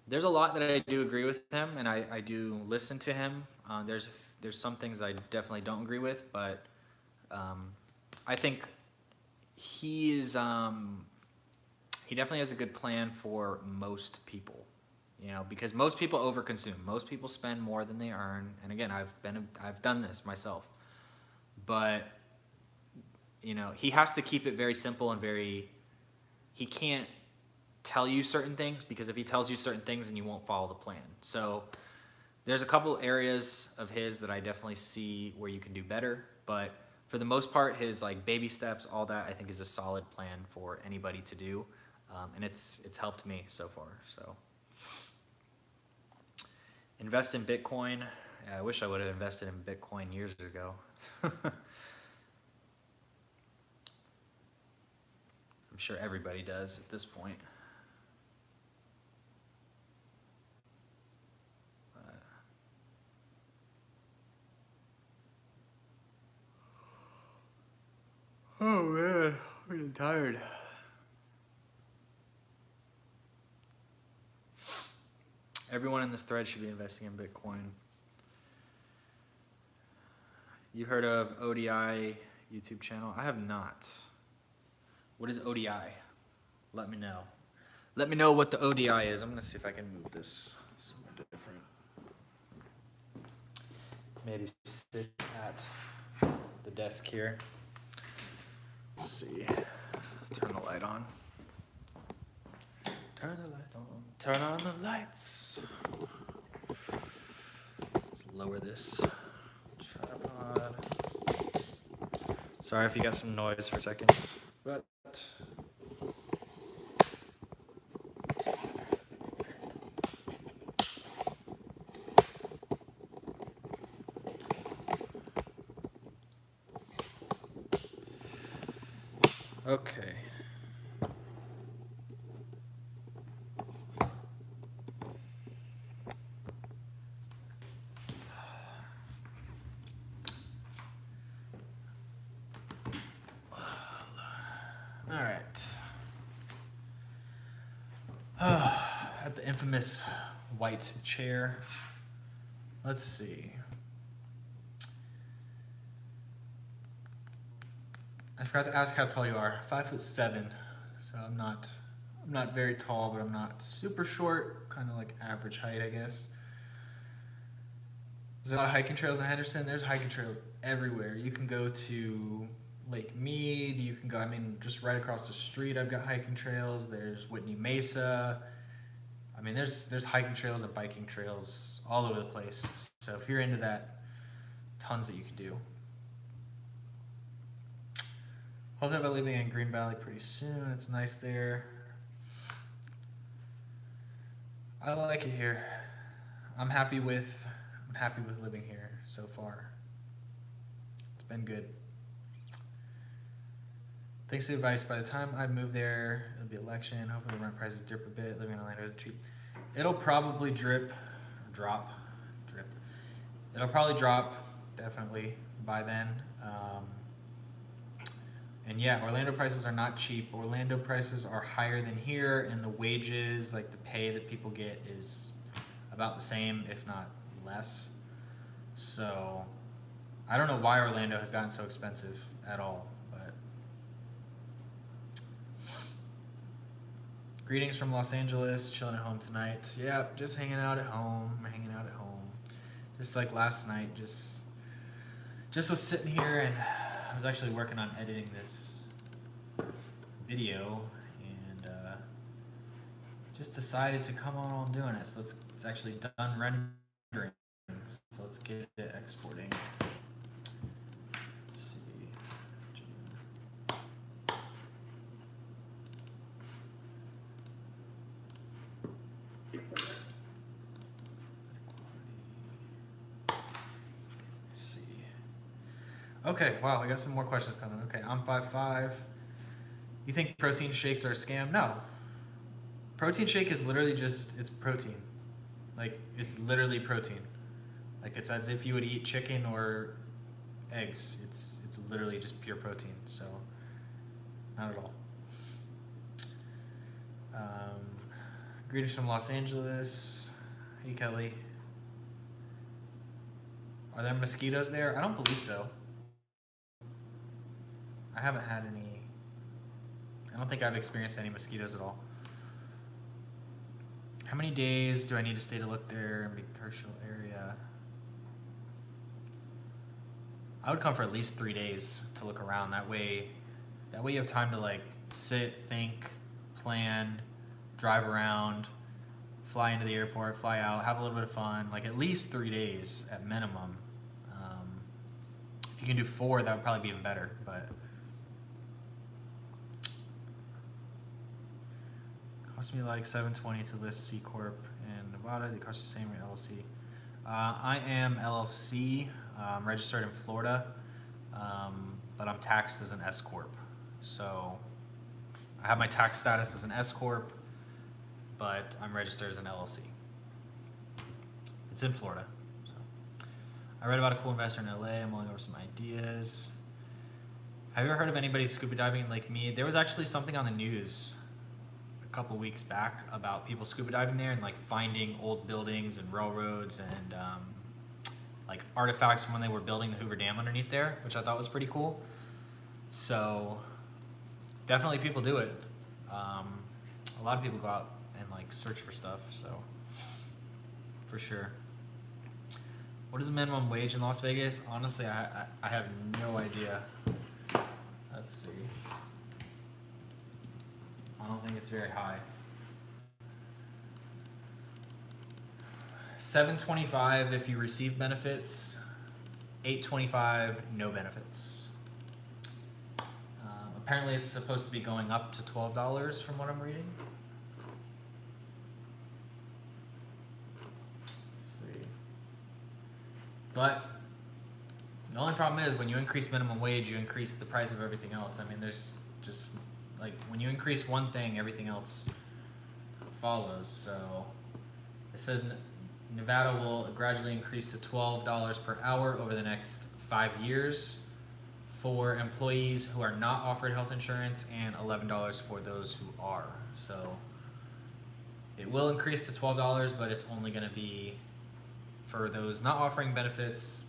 There's a lot that I do agree with him, and I do listen to him. There's some things I definitely don't agree with, but I think he definitely has a good plan for most people, you know, because most people overconsume. Most people spend more than they earn, and again, I've done this myself, but you know, he has to keep it very simple and he can't tell you certain things, because if he tells you certain things, then you won't follow the plan. So there's a couple areas of his that I definitely see where you can do better, but for the most part, his like baby steps, all that, I think is a solid plan for anybody to do, and it's helped me so far. So invest in Bitcoin. Yeah, I wish I would have invested in Bitcoin years ago. I'm sure everybody does at this point. Oh man, I'm getting tired. Everyone in this thread should be investing in Bitcoin. You heard of ODI YouTube channel? I have not. What is ODI? Let me know. Let me know what the ODI is. I'm gonna see if I can move this somewhere different. Maybe sit at the desk here. Let's see. Turn the light on. Turn the light on. Turn on the lights. Let's lower this tripod. Sorry if you got some noise for a second, but okay. All right. At the infamous white chair. Let's see. I forgot to ask how tall you are. 5'7", so I'm not very tall, but I'm not super short. Kind of like average height, I guess. There's a lot of hiking trails in Henderson. There's hiking trails everywhere. You can go to Lake Mead. You can go, I mean, just right across the street, I've got hiking trails. There's Whitney Mesa. I mean, there's hiking trails and biking trails all over the place. So if you're into that, tons that you can do. Hopefully I'll be living in Green Valley pretty soon. It's nice there. I like it here. I'm happy with living here so far. It's been good. Thanks for the advice. By the time I move there, it'll be election. Hopefully the rent prices drip a bit. Living in Orlando is cheap. It'll probably drop. It'll probably drop, definitely, by then. And yeah, Orlando prices are not cheap. Orlando prices are higher than here, and the wages, like the pay that people get, is about the same, if not less. So I don't know why Orlando has gotten so expensive at all, but greetings from Los Angeles, chilling at home tonight. Yeah, just hanging out at home, just like last night, just was sitting here, and I was actually working on editing this video, just decided to come on while I'm doing it. So it's actually done rendering. So let's get it exporting. Let's see. Let's see. Okay, wow, we got some more questions coming. Okay, I'm 5'5". You think protein shakes are a scam? No. Protein shake is literally just, it's protein. Like, it's literally protein. Like, it's as if you would eat chicken or eggs. It's literally just pure protein, so not at all. Greetings from Los Angeles. Hey, Kelly. Are there mosquitoes there? I don't believe so. I haven't had any. I don't think I've experienced any mosquitoes at all. How many days do I need to stay to look there in the commercial area? I would come for at least 3 days to look around. That way you have time to like sit, think, plan, drive around, fly into the airport, fly out, have a little bit of fun. Like at least 3 days at minimum. If you can do 4, that would probably be even better. But cost me like $720 to list C Corp in Nevada. They cost the same with LLC. I am LLC. I'm registered in Florida, but I'm taxed as an S Corp. So I have my tax status as an S Corp, but I'm registered as an LLC. It's in Florida. So I read about a cool investor in LA. I'm mulling over some ideas. Have you ever heard of anybody scuba diving like me? There was actually something on the news a couple weeks back about people scuba diving there and like finding old buildings and railroads and like artifacts from when they were building the Hoover Dam underneath there, which I thought was pretty cool. So definitely people do it. A lot of people go out and like search for stuff, so for sure. What is the minimum wage in Las Vegas? Honestly, I have no idea. Let's see. I don't think it's very high. $725 if you receive benefits, $825 no benefits. Apparently it's supposed to be going up to $12 from what I'm reading. Let's see. But the only problem is when you increase minimum wage, you increase the price of everything else. I mean, there's just like when you increase one thing, everything else follows. So it says Nevada will gradually increase to $12 per hour over the next 5 years for employees who are not offered health insurance and $11 for those who are. So it will increase to $12, but it's only going to be for those not offering benefits,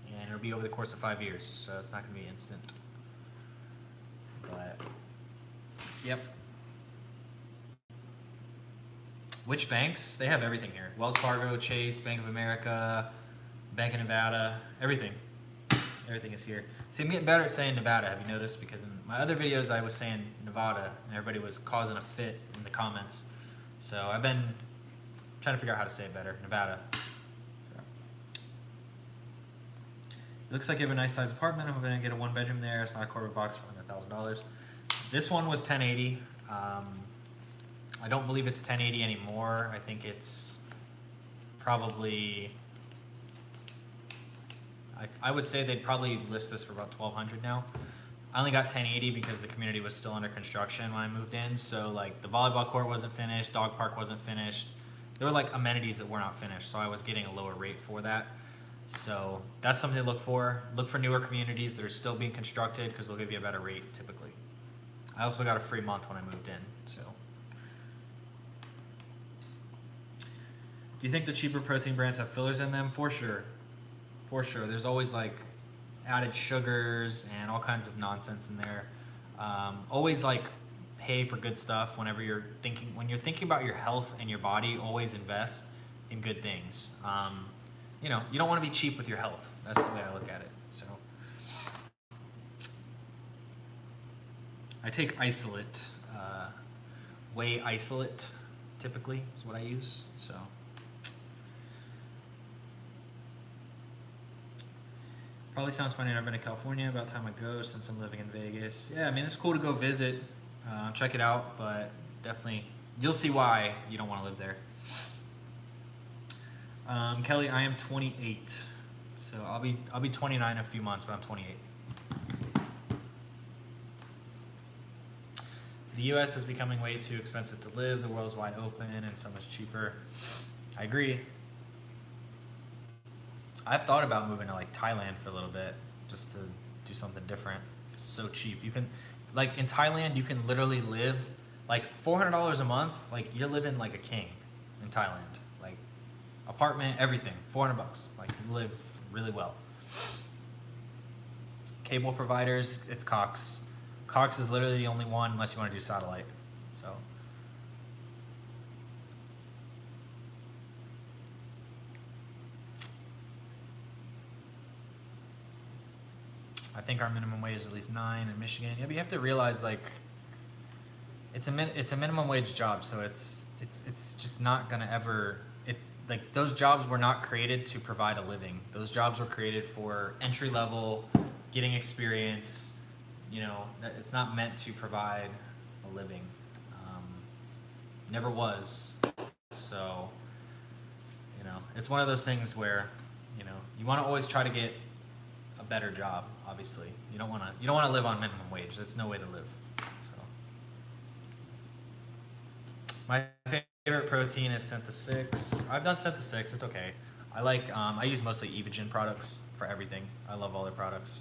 and it'll be over the course of 5 years. So it's not going to be instant. But yep. Which banks? They have everything here. Wells Fargo, Chase, Bank of America, Bank of Nevada, everything. Everything is here. See, I'm getting better at saying Nevada, have you noticed? Because in my other videos I was saying Nevada and everybody was causing a fit in the comments. So I've been trying to figure out how to say it better. Nevada. So. It looks like you have a nice sized apartment. I'm hoping to get a 1-bedroom there. It's not a corporate box for $100,000. This one was $1080. I don't believe it's $1080 anymore. I think it's probably, I would say they'd probably list this for about $1,200 now. I only got $1080 because the community was still under construction when I moved in. So like the volleyball court wasn't finished, dog park wasn't finished. There were like amenities that were not finished. So I was getting a lower rate for that. So that's something to look for. Look for newer communities that are still being constructed because they'll give you a better rate typically. I also got a free month when I moved in, so. Do you think the cheaper protein brands have fillers in them? For sure. For sure. There's always like added sugars and all kinds of nonsense in there. Always like pay for good stuff when you're thinking about your health and your body, always invest in good things. You know, you don't want to be cheap with your health. That's the way I look at it. So I take isolate, whey isolate. typically is what I use. So probably sounds funny. I've been to California. About time I go since I'm living in Vegas. Yeah, I mean it's cool to go visit, check it out, but definitely you'll see why you don't want to live there. Kelly, I am 28, so I'll be 29 in a few months, but I'm 28. The U.S. is becoming way too expensive to live. The world is wide open and so much cheaper. I agree. I've thought about moving to like Thailand for a little bit just to do something different. It's so cheap. You can, like in Thailand, you can literally live like $400 a month. Like you're living like a king in Thailand. Like apartment, everything, $400. Like you live really well. Cable providers, it's Cox. Cox is literally the only one unless you want to do satellite. So I think our minimum wage is at least 9 in Michigan. Yeah, but you have to realize like it's a minimum wage job, so it's just not gonna ever like those jobs were not created to provide a living. Those jobs were created for entry level, getting experience. You know, it's not meant to provide a living. Never was. So, you know, it's one of those things where, you know, you want to always try to get a better job. Obviously, you don't want to live on minimum wage. That's no way to live. So, my favorite protein is Synthesis 6. I've done Synthesis 6. It's okay. I like. I use mostly Evogen products for everything. I love all their products.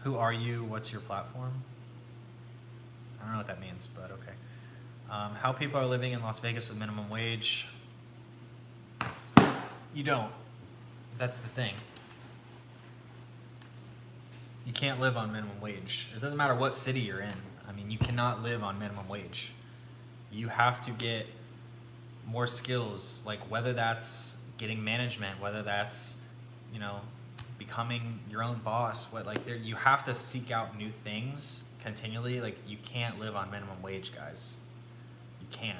Who are you? What's your platform? I don't know what that means, but okay. How people are living in Las Vegas with minimum wage? You don't. That's the thing. You can't live on minimum wage. It doesn't matter what city you're in. I mean, you cannot live on minimum wage. You have to get more skills, like whether that's getting management, whether that's, you know, becoming your own boss. You have to seek out new things continually. Like you can't live on minimum wage, guys. You can't.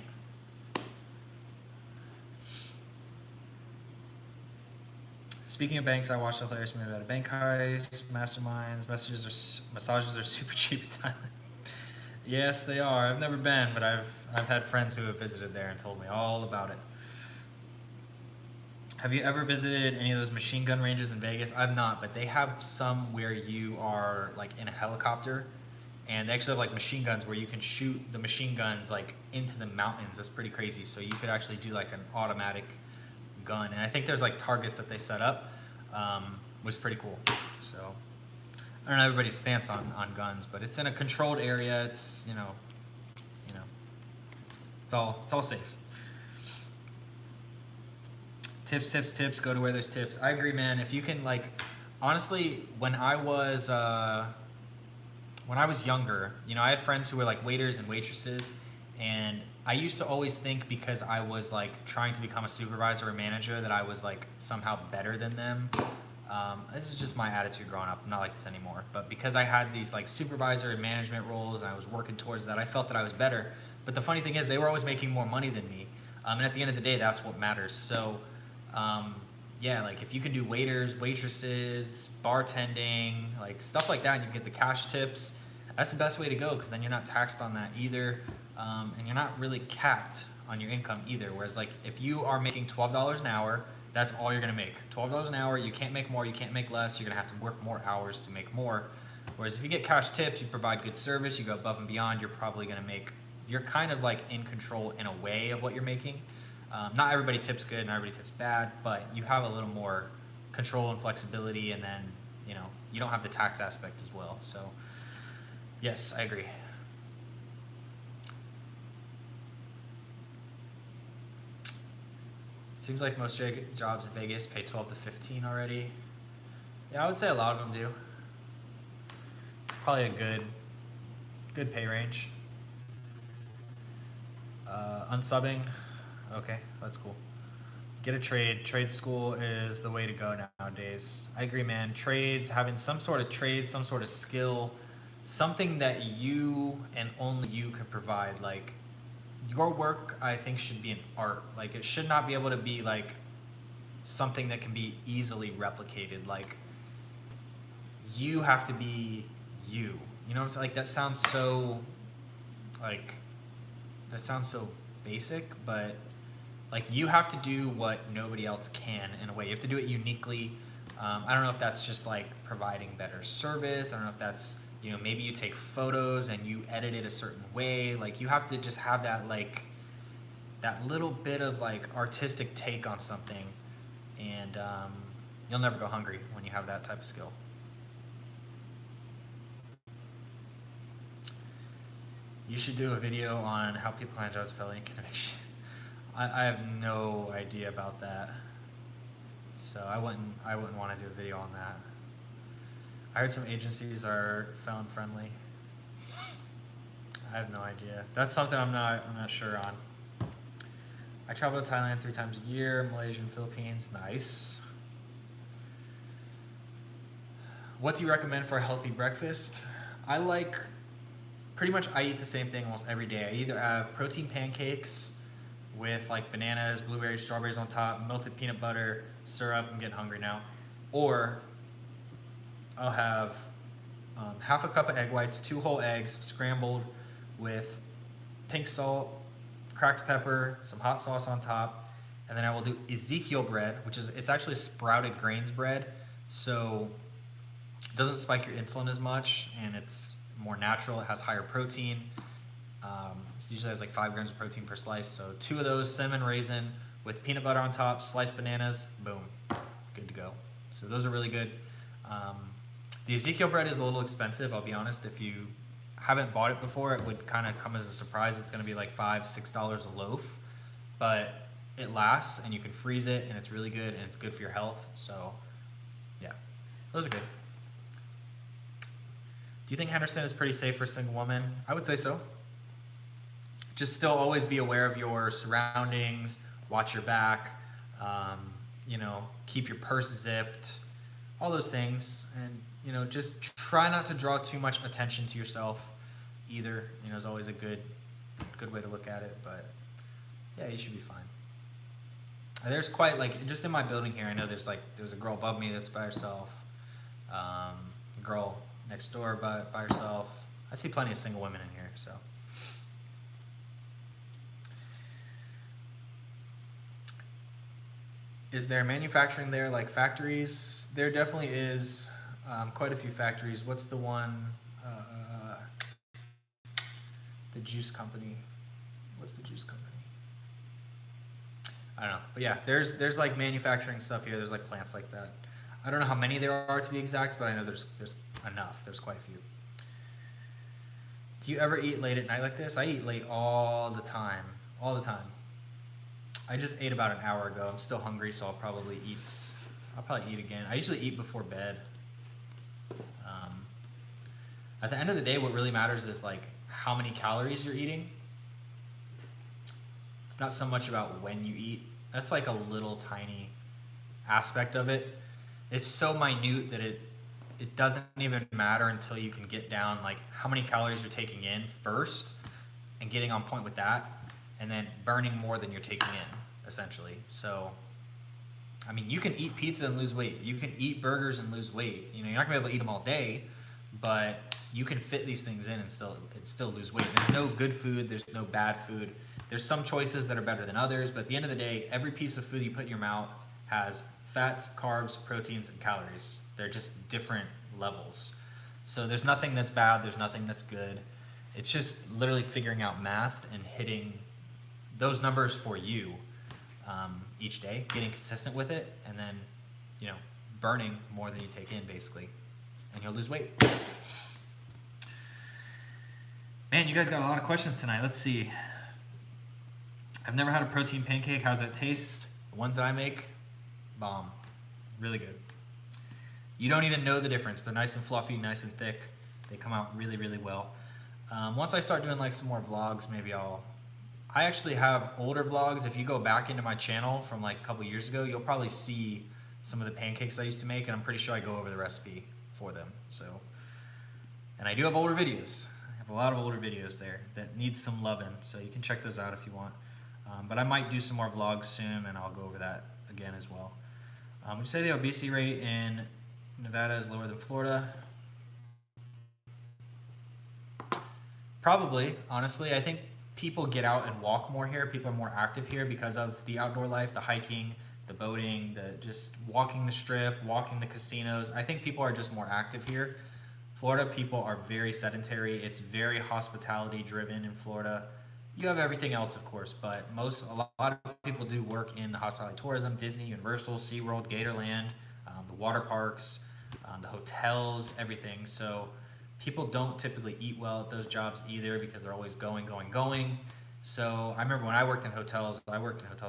Speaking of banks, I watched a hilarious movie about a bank heist, masterminds, massages are super cheap in Thailand. Yes, they are. I've never been, but I've had friends who have visited there and told me all about it. Have you ever visited any of those machine gun ranges in Vegas? I've not, but they have some where you are like in a helicopter and they actually have like machine guns where you can shoot the machine guns like into the mountains. That's pretty crazy. So you could actually do like an automatic gun. And I think there's like targets that they set up, which is pretty cool. So I don't know everybody's stance on guns, but it's in a controlled area. It's, you know, it's all safe. Tips, go to where there's tips. I agree, man. If you can, like, honestly, when I was younger, you know, I had friends who were like waiters and waitresses, and I used to always think because I was like trying to become a supervisor or manager that I was like somehow better than them. This is just my attitude growing up. I'm not like this anymore. But because I had these like supervisor and management roles and I was working towards that, I felt that I was better. But the funny thing is they were always making more money than me. And at the end of the day, that's what matters. So yeah, like if you can do waiters, waitresses, bartending, like stuff like that, and you get the cash tips, that's the best way to go because then you're not taxed on that either, and you're not really capped on your income either. Whereas like if you are making $12 an hour, that's all you're gonna make. $12 an hour, you can't make more, you can't make less, you're gonna have to work more hours to make more. Whereas if you get cash tips, you provide good service, you go above and beyond, you're probably gonna make, you're kind of like in control in a way of what you're making. Not everybody tips good, not everybody tips bad, but you have a little more control and flexibility, and then, you know, you don't have the tax aspect as well. So, yes, I agree. Seems like most jobs in Vegas pay 12 to 15 already. Yeah, I would say a lot of them do. It's probably a good pay range. Unsubbing. Okay, that's cool. Get a trade. Trade school is the way to go nowadays. I agree, man. Trades, having some sort of trade, some sort of skill, something that you and only you can provide. Like, your work, I think, should be an art. Like, it should not be able to be like something that can be easily replicated. Like, you have to be you. You know what I'm saying? Like, that sounds so basic, but like, you have to do what nobody else can in a way. You have to do it uniquely. I don't know if that's just like providing better service. I don't know if that's, you know, maybe you take photos and you edit it a certain way. Like, you have to just have that, like, that little bit of like artistic take on something, and you'll never go hungry when you have that type of skill. You should do a video on how people handle felony conviction. I have no idea about that, so I wouldn't want to do a video on that. I heard some agencies are felon friendly. I have no idea. That's something I'm not sure on. I travel to Thailand 3 times a year, Malaysia and Philippines. Nice. What do you recommend for a healthy breakfast? I eat the same thing almost every day. I either have protein pancakes with like bananas, blueberries, strawberries on top, melted peanut butter, syrup. I'm getting hungry now. Or I'll have half a cup of egg whites, 2 whole eggs, scrambled with pink salt, cracked pepper, some hot sauce on top, and then I will do Ezekiel bread, it's actually sprouted grains bread, so it doesn't spike your insulin as much, and it's more natural. It has higher protein. It usually has like 5 grams of protein per slice, so 2 of those, cinnamon raisin with peanut butter on top, sliced bananas, boom, good to go. So those are really good. The Ezekiel bread is a little expensive, I'll be honest. If you haven't bought it before, it would kind of come as a surprise. It's going to be like $5-6 a loaf, but it lasts, and you can freeze it, and it's really good, and it's good for your health. So yeah, those are good. Do you think Henderson is pretty safe for a single woman? I would say so. Just still always be aware of your surroundings, watch your back, keep your purse zipped, all those things, and just try not to draw too much attention to yourself either. Is always a good way to look at it, but yeah, you should be fine. There's quite, like, just in my building here, I know there's a girl above me that's by herself, a girl next door by herself. I see plenty of single women in here, so. Is there manufacturing there, like factories? There definitely is quite a few factories. What's the one, the juice company? What's the juice company? I don't know, but yeah, there's like manufacturing stuff here. There's like plants like that. I don't know how many there are to be exact, but I know there's enough. There's quite a few. Do you ever eat late at night like this? I eat late all the time. All the time. I just ate about an hour ago. I'm still hungry, so I'll probably eat again. I usually eat before bed. At the end of the day, what really matters is like how many calories you're eating. It's not so much about when you eat. That's like a little tiny aspect of it. It's so minute that it doesn't even matter until you can get down like how many calories you're taking in first and getting on point with that, and then burning more than you're taking in, essentially. So, I mean, you can eat pizza and lose weight. You can eat burgers and lose weight. You're not gonna be able to eat them all day, but you can fit these things in and still lose weight. There's no good food, there's no bad food. There's some choices that are better than others, but at the end of the day, every piece of food you put in your mouth has fats, carbs, proteins, and calories. They're just different levels. So there's nothing that's bad, there's nothing that's good. It's just literally figuring out math and hitting those numbers for you each day, getting consistent with it, and then, burning more than you take in, basically, and you'll lose weight. Man, you guys got a lot of questions tonight. Let's see. I've never had a protein pancake. How does that taste? The ones that I make, bomb. Really good. You don't even know the difference. They're nice and fluffy, nice and thick. They come out really, really well. Once I start doing like some more vlogs, maybe I actually have older vlogs. If you go back into my channel from like a couple years ago, you'll probably see some of the pancakes I used to make, and I'm pretty sure I go over the recipe for them. So And I do have older videos. I have a lot of older videos there that need some loving, so you can check those out if you want. But I might do some more vlogs soon, and I'll go over that again as well. Would you say the obesity rate in Nevada is lower than Florida? Probably, honestly. I think people get out and walk more here. People are more active here because of the outdoor life, the hiking, the boating, the just walking the strip, walking the casinos. I think people are just more active here. Florida people are very sedentary. It's very hospitality driven in Florida. You have everything else, of course, but a lot of people do work in the hospitality tourism, Disney, Universal, SeaWorld, Gatorland, the water parks, the hotels, everything. So people don't typically eat well at those jobs either because they're always going. So I remember when I worked in hotels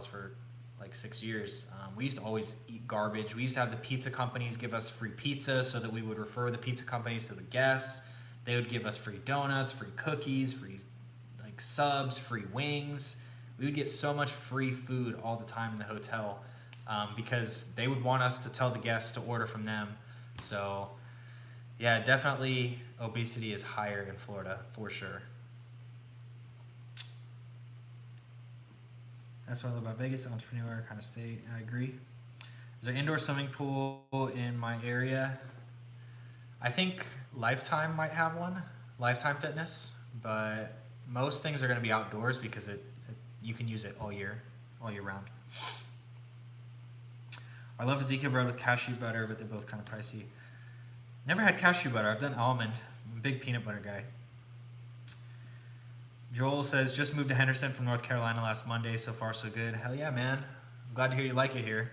for like 6 years. We used to always eat garbage. We used to have the pizza companies give us free pizza so that we would refer the pizza companies to the guests. They would give us free donuts, free cookies, free like subs, free wings. We would get so much free food all the time in the hotel because they would want us to tell the guests to order from them. So yeah, definitely obesity is higher in Florida for sure. That's what I love about Vegas, entrepreneur kind of state. I agree. Is there indoor swimming pool in my area? I think Lifetime might have one, Lifetime Fitness, but most things are going to be outdoors because you can use it all year round. I love Ezekiel bread with cashew butter, but they're both kind of pricey. Never had cashew butter. I've done almond. I'm a big peanut butter guy. Joel says, just moved to Henderson from North Carolina last Monday. So far, so good. Hell yeah, man. I'm glad to hear you like it here.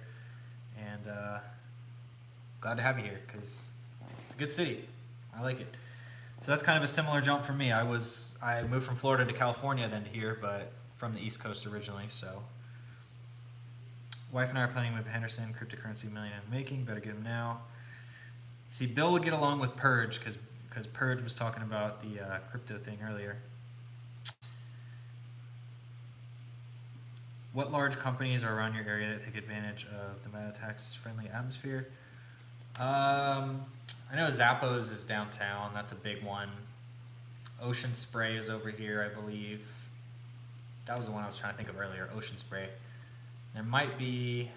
And glad to have you here because it's a good city. I like it. So that's kind of a similar jump for me. I moved from Florida to California then to here, but from the East Coast originally. So wife and I are planning to move to Henderson. Cryptocurrency million in the making. Better get him now. See, Bill would get along with Purge because Purge was talking about the crypto thing earlier. What large companies are around your area that take advantage of the Nevada tax-friendly atmosphere? I know Zappos is downtown. That's a big one. Ocean Spray is over here, I believe. That was the one I was trying to think of earlier, Ocean Spray. There might be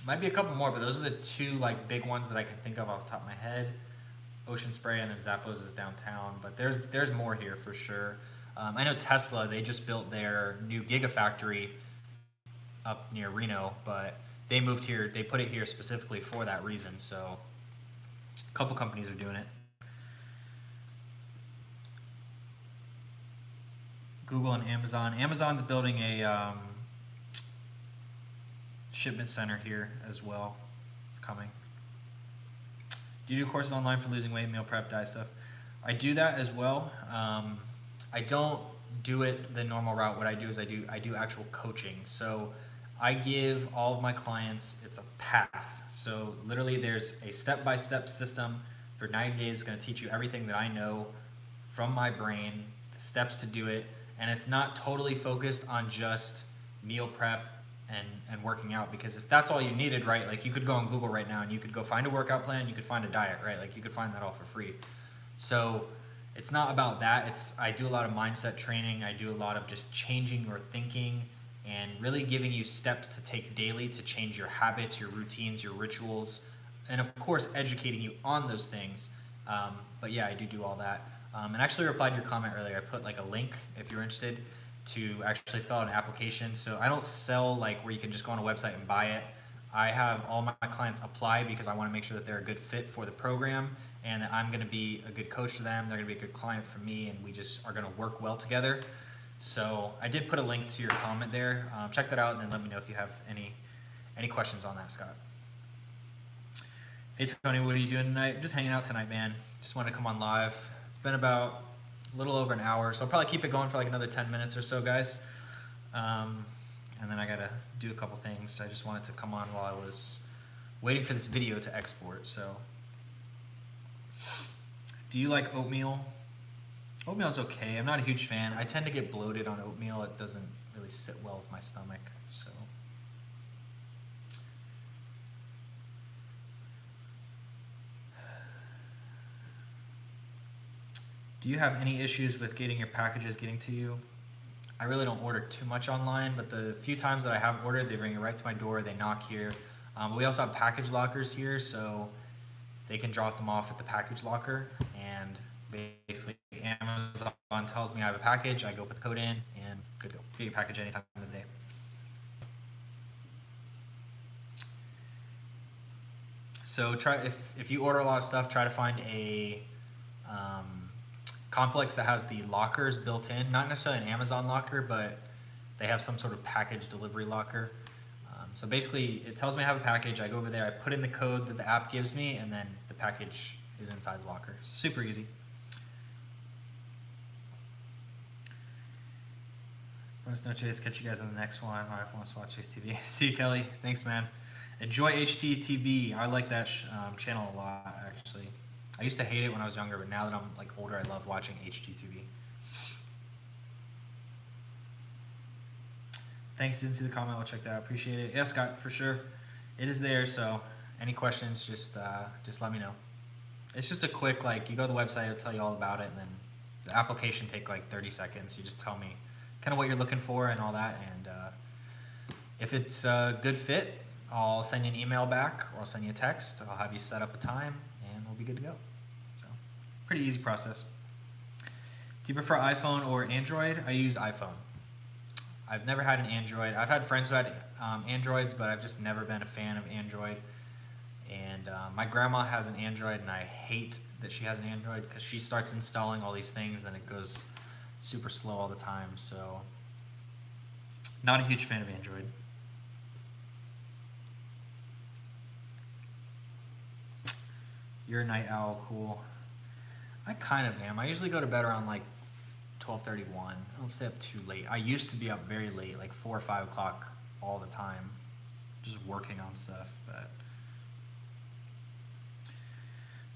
a couple more, but those are the two like big ones that I can think of off the top of my head. Ocean Spray and then Zappos is downtown, but there's more here for sure. I know Tesla, they just built their new Gigafactory up near Reno, but they moved here, they put it here specifically for that reason, so a couple companies are doing it. Google and Amazon. Amazon's building a shipment center here as well. It's coming. Do you do courses online for losing weight, meal prep, diet stuff? I do that as well. I don't do it the normal route. What I do is I do actual coaching. So I give all of my clients, it's a path. So literally there's a step-by-step system for 90 days. It's going to teach you everything that I know from my brain, the steps to do it. And it's not totally focused on just meal prep and working out, because if that's all you needed, right, like you could go on Google right now and you could go find a workout plan, you could find a diet, right, like you could find that all for free. So it's not about that. I do a lot of mindset training. I do a lot of just changing your thinking and really giving you steps to take daily to change your habits, your routines, your rituals, and of course educating you on those things. But yeah, I do all that. And actually replied to your comment earlier. I put like a link if you're interested to actually fill out an application. So I don't sell like where you can just go on a website and buy it. I have all my clients apply because I want to make sure that they're a good fit for the program and that I'm going to be a good coach for them. They're going to be a good client for me, and we just are going to work well together. So I did put a link to your comment there. Check that out and then let me know if you have any questions on that, Scott. Hey Tony, what are you doing tonight? Just hanging out tonight, man. Just wanted to come on live. It's been about a little over an hour, so I'll probably keep it going for like another 10 minutes or so, guys. And then I gotta do a couple things. I just wanted to come on while I was waiting for this video to export. So, do you like oatmeal? Oatmeal's okay. I'm not a huge fan. I tend to get bloated on oatmeal. It doesn't really sit well with my stomach. So, Do you have any issues with getting your packages getting to you? I really don't order too much online, but the few times that I have ordered, they bring it right to my door. They knock here. We also have package lockers here, so they can drop them off at the package locker. And basically, Amazon tells me I have a package. I go put the code in, and good to go. Get your package anytime of the day. So try if you order a lot of stuff, try to find a complex that has the lockers built in, not necessarily an Amazon locker, but they have some sort of package delivery locker. So basically, it tells me I have a package. I go over there, I put in the code that the app gives me, and then the package is inside the locker. So super easy. Buenas noches. Catch you guys on the next one. My wife wants to watch HTV. See you, Kelly. Thanks, man. Enjoy HTTV. I like that channel a lot, actually. I used to hate it when I was younger, but now that I'm like older, I love watching HGTV. Thanks, didn't see the comment. I'll check that out. Appreciate it. Yeah, Scott, for sure. It is there, so any questions, just let me know. It's just a quick, like, you go to the website, it'll tell you all about it, and then the application take like 30 seconds. You just tell me kind of what you're looking for and all that, and if it's a good fit, I'll send you an email back, or I'll send you a text. I'll have you set up a time, and we'll be good to go. So, pretty easy process. Do you prefer iPhone or Android? I use iPhone. I've never had an Android. I've had friends who had Androids, but I've just never been a fan of Android. And my grandma has an Android, and I hate that she has an Android because she starts installing all these things, and it goes super slow all the time. So, not a huge fan of Android. You're a night owl, cool. I kind of am. I usually go to bed around like 12:31. I don't stay up too late. I used to be up very late, like 4 or 5 o'clock all the time, just working on stuff. But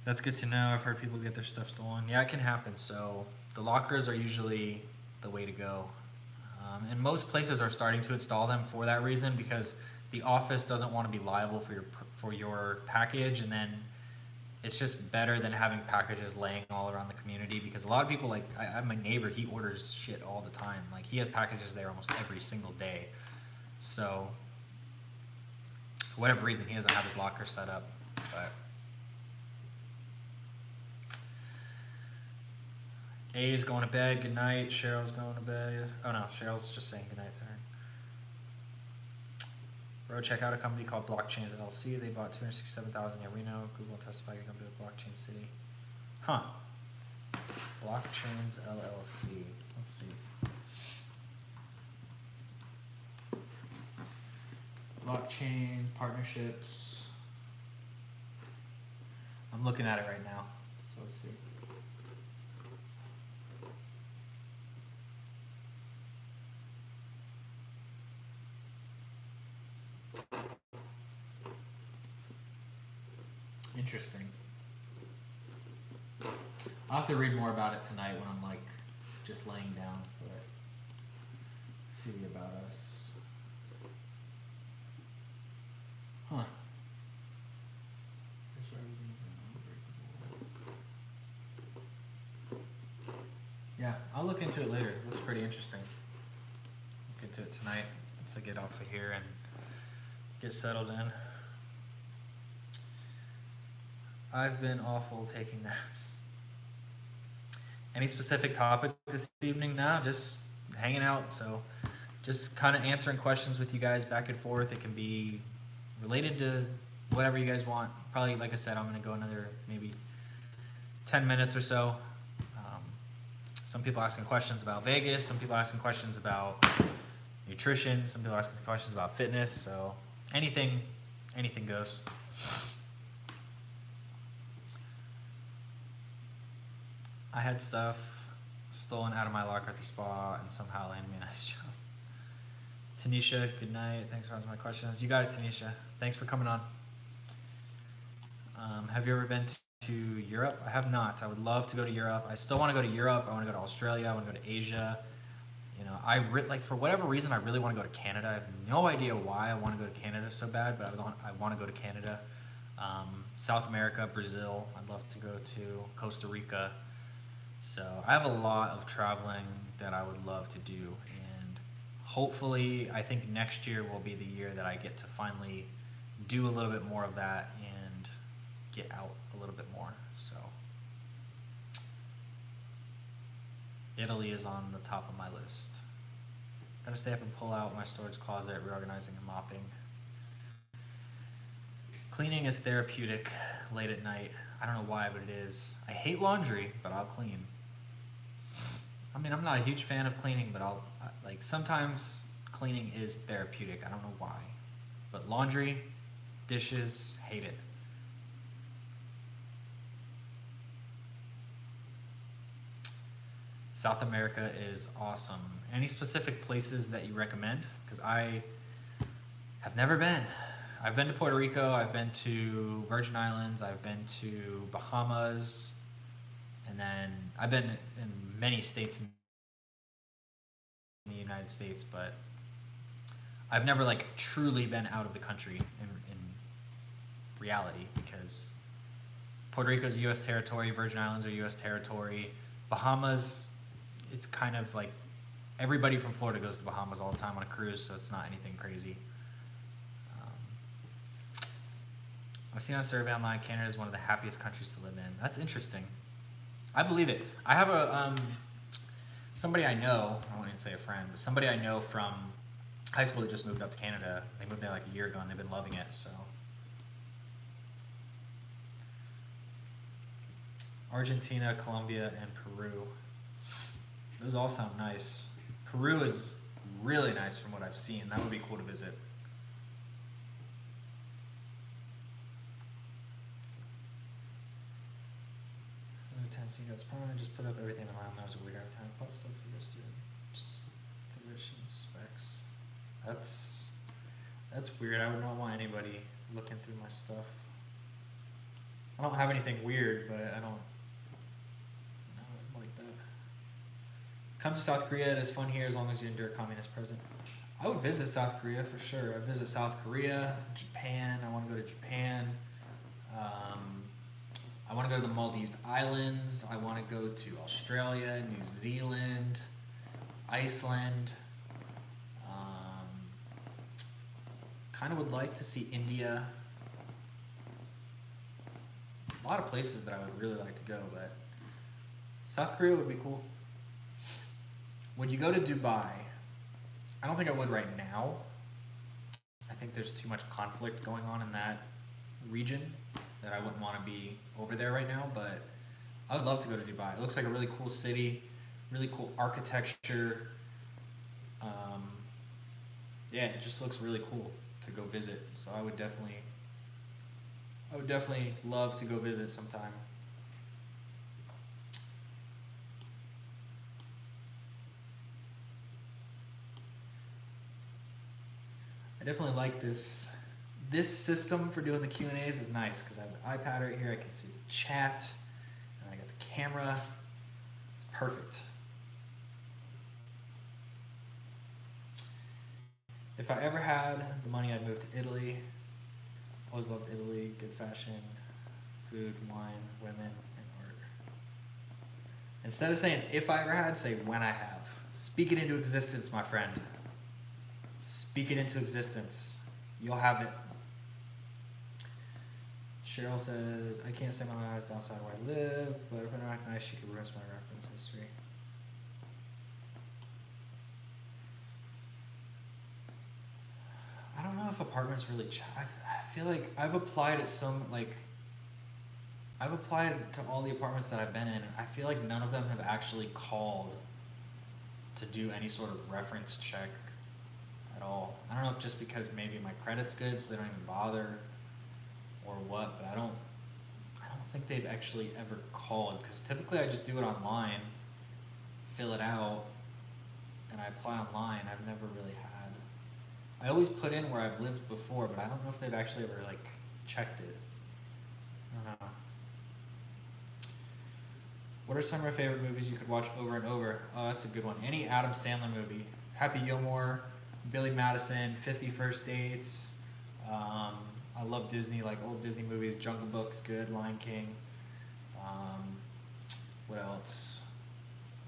that's good to know. I've heard people get their stuff stolen. Yeah, it can happen. So the lockers are usually the way to go. And most places are starting to install them for that reason, because the office doesn't want to be liable for your package, and then it's just better than having packages laying all around the community, because a lot of people, like, I have my neighbor, he orders shit all the time. Like, he has packages there almost every single day. So, for whatever reason, he doesn't have his locker set up. But A is going to bed. Good night. Cheryl's going to bed. Oh no, Cheryl's just saying good night to her. Bro, check out a company called Blockchains LLC. They bought 267,000 in Reno. Google testified a company with Blockchain City. Huh. Blockchains LLC. Let's see. Blockchain partnerships. I'm looking at it right now. So let's see. Interesting. I'll have to read more about it tonight when I'm like just laying down. But see about us. Huh. Yeah, I'll look into it later. It looks pretty interesting. Look into it tonight once I get off of here and get settled in. I've been awful taking naps. Any specific topic this evening? Now, just hanging out. So just kind of answering questions with you guys back and forth. It can be related to whatever you guys want. Probably, like I said, I'm going to go another maybe 10 minutes or so. Some people asking questions about Vegas. Some people asking questions about nutrition. Some people asking questions about fitness. So anything goes. I had stuff stolen out of my locker at the spa and somehow landed me a nice job. Tanisha, good night. Thanks for answering my questions. You got it, Tanisha. Thanks for coming on. Have you ever been to Europe? I have not. I would love to go to Europe. I still want to go to Europe. I want to go to Australia. I want to go to Asia. You know, like for whatever reason, I really want to go to Canada. I have no idea why I want to go to Canada so bad, but I want to go to Canada. South America, Brazil. I'd love to go to Costa Rica. So I have a lot of traveling that I would love to do, and hopefully I think next year will be the year that I get to finally do a little bit more of that and get out a little bit more. So Italy is on the top of my list. Gotta stay up and pull out my storage closet, reorganizing and mopping. Cleaning is therapeutic late at night. I don't know why, but it is. I hate laundry, but I'll clean. I mean, I'm not a huge fan of cleaning, but like sometimes cleaning is therapeutic. I don't know why. But laundry, dishes, hate it. South America is awesome. Any specific places that you recommend? Because I have never been. I've been to Puerto Rico, I've been to Virgin Islands, I've been to Bahamas, and then I've been in many states in the United States, but I've never like truly been out of the country in reality, because Puerto Rico is U.S. territory, Virgin Islands are U.S. territory, Bahamas, it's kind of like everybody from Florida goes to Bahamas all the time on a cruise, so it's not anything crazy. I've seen on a survey online, Canada is one of the happiest countries to live in. That's interesting. I believe it. I have a somebody I know, I won't even say a friend, but somebody I know from high school that just moved up to Canada. They moved there like a year ago and they've been loving it, so. Argentina, Colombia, and Peru. Those all sound nice. Peru is really nice from what I've seen. That would be cool to visit. Tennessee got probably just put up everything online. That was a weird every time I post stuff for this year. Just condition specs. That's weird. I would not want anybody looking through my stuff. I don't have anything weird, but I don't like that. Come to South Korea. It is fun here as long as you endure communist president. I would visit South Korea for sure. I'd visit South Korea, Japan. I want to go to Japan. I want to go to the Maldives Islands. I want to go to Australia, New Zealand, Iceland. Kind of would like to see India. A lot of places that I would really like to go, but South Korea would be cool. Would you go to Dubai? I don't think I would right now. I think there's too much conflict going on in that region that I wouldn't want to be over there right now, but I would love to go to Dubai. It looks like a really cool city, really cool architecture. Yeah, it just looks really cool to go visit. So I would definitely love to go visit sometime. I definitely like this. This system for doing the Q&As is nice because I have the iPad right here. I can see the chat, and I got the camera. It's perfect. If I ever had the money, I'd move to Italy. Always loved Italy. Good fashion, food, wine, women, and art. Instead of saying if I ever had, say when I have. Speak it into existence, my friend. Speak it into existence. You'll have it. Cheryl says, I can't say my lives outside where I live, but if I recognize, she could ruin my reference history. I don't know if apartments really. I feel like I've applied at I've applied to all the apartments that I've been in. I feel like none of them have actually called to do any sort of reference check at all. I don't know if just because maybe my credit's good, so they don't even bother, or what. But I don't think they've actually ever called, because typically I just do it online, fill it out, and I apply online. I've never really had. I always put in where I've lived before, but I don't know if they've actually ever like checked it. I don't know. What are some of your favorite movies you could watch over and over? Oh, that's a good one. Any Adam Sandler movie. Happy Gilmore, Billy Madison, 50 First Dates. I love Disney, like old Disney movies. Jungle Book's good, Lion King. What else?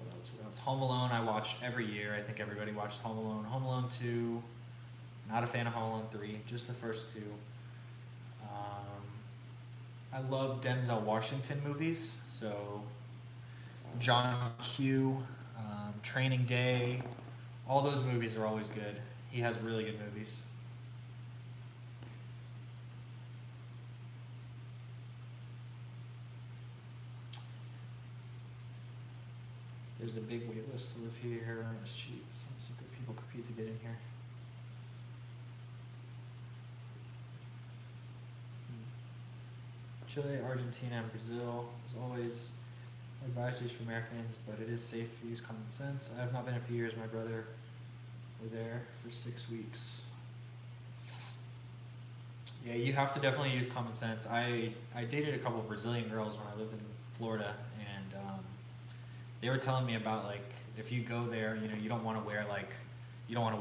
What else? Home Alone I watch every year. I think everybody watches Home Alone. Home Alone 2. Not a fan of Home Alone 3. Just the first two. I love Denzel Washington movies. So John Q, Training Day. All those movies are always good. He has really good movies. There's a big wait list to live here. It's cheap. Some good people compete to get in here. Chile, Argentina, and Brazil. As always, advisories for Americans, but it is safe to use common sense. I have not been in a few years. My brother were there for 6 weeks. Yeah, you have to definitely use common sense. I dated a couple of Brazilian girls when I lived in Florida, and they were telling me about, like, if you go there, you know, you don't want to wear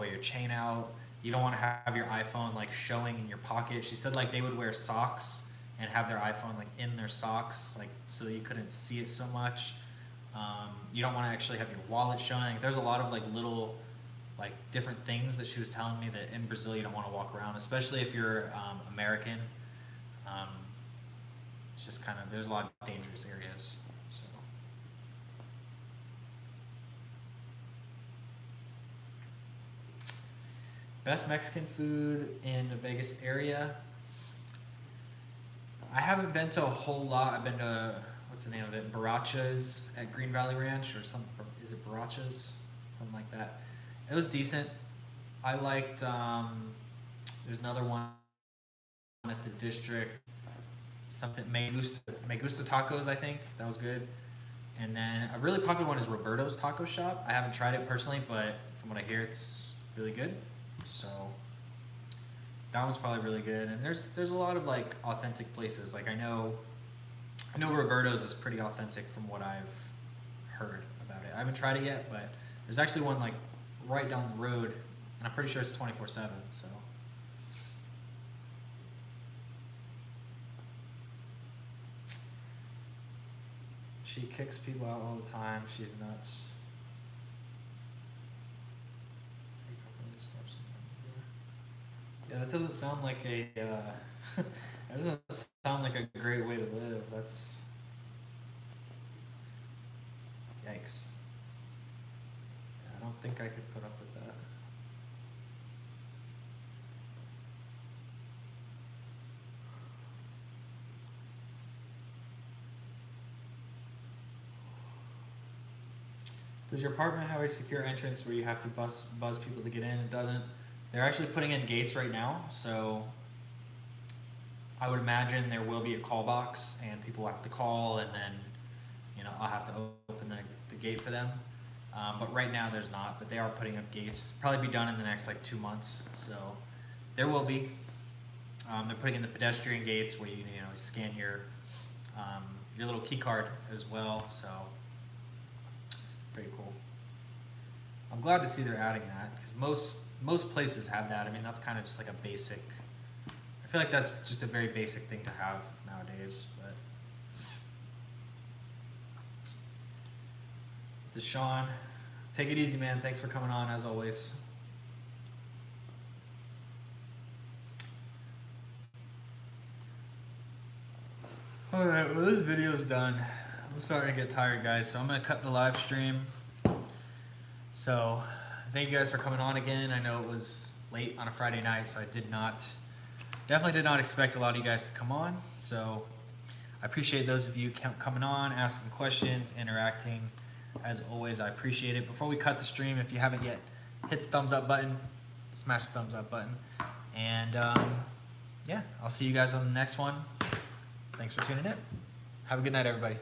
your chain out. You don't want to have your iPhone like showing in your pocket. She said like they would wear socks and have their iPhone like in their socks, like so that you couldn't see it so much. You don't want to actually have your wallet showing. There's a lot of like little like different things that she was telling me that in Brazil you don't want to walk around, especially if you're American. It's just kind of, there's a lot of dangerous areas. So. Best Mexican food in the Vegas area. I haven't been to a whole lot. I've been to, what's the name of it? Barachas at Green Valley Ranch, or something. Is it Barachas? Something like that. It was decent. I liked, there's another one at the district, something, Me Gusta Tacos, I think. That was good. And then a really popular one is Roberto's Taco Shop. I haven't tried it personally, but from what I hear, it's really good. So that one's probably really good. And there's a lot of like authentic places. Like I know Roberto's is pretty authentic from what I've heard about it. I haven't tried it yet, but there's actually one like right down the road, and I'm pretty sure it's 24/7. So. She kicks people out all the time. She's nuts. Yeah, that doesn't sound like a. That doesn't sound like a great way to live. That's. Yikes. Yeah, I don't think I could put up with that. Does your apartment have a secure entrance where you have to buzz people to get in? It doesn't. They're actually putting in gates right now, so I would imagine there will be a call box and people will have to call, and then I'll have to open the gate for them. But right now there's not, but they are putting up gates. Probably be done in the next like 2 months, so there will be. They're putting in the pedestrian gates where you scan your little key card as well, so pretty cool. I'm glad to see they're adding that, because most places have that. I mean, that's kind of just like a basic. I feel like that's just a very basic thing to have nowadays. But Deshaun, take it easy, man. Thanks for coming on as always. All right, well this video's done. I'm starting to get tired, guys, so I'm gonna cut the live stream. So thank you guys for coming on again. I know it was late on a Friday night, so I definitely did not expect a lot of you guys to come on. So I appreciate those of you coming on, asking questions, interacting. As always, I appreciate it. Before we cut the stream, if you haven't yet, hit the thumbs up button, smash the thumbs up button. And yeah, I'll see you guys on the next one. Thanks for tuning in. Have a good night, everybody.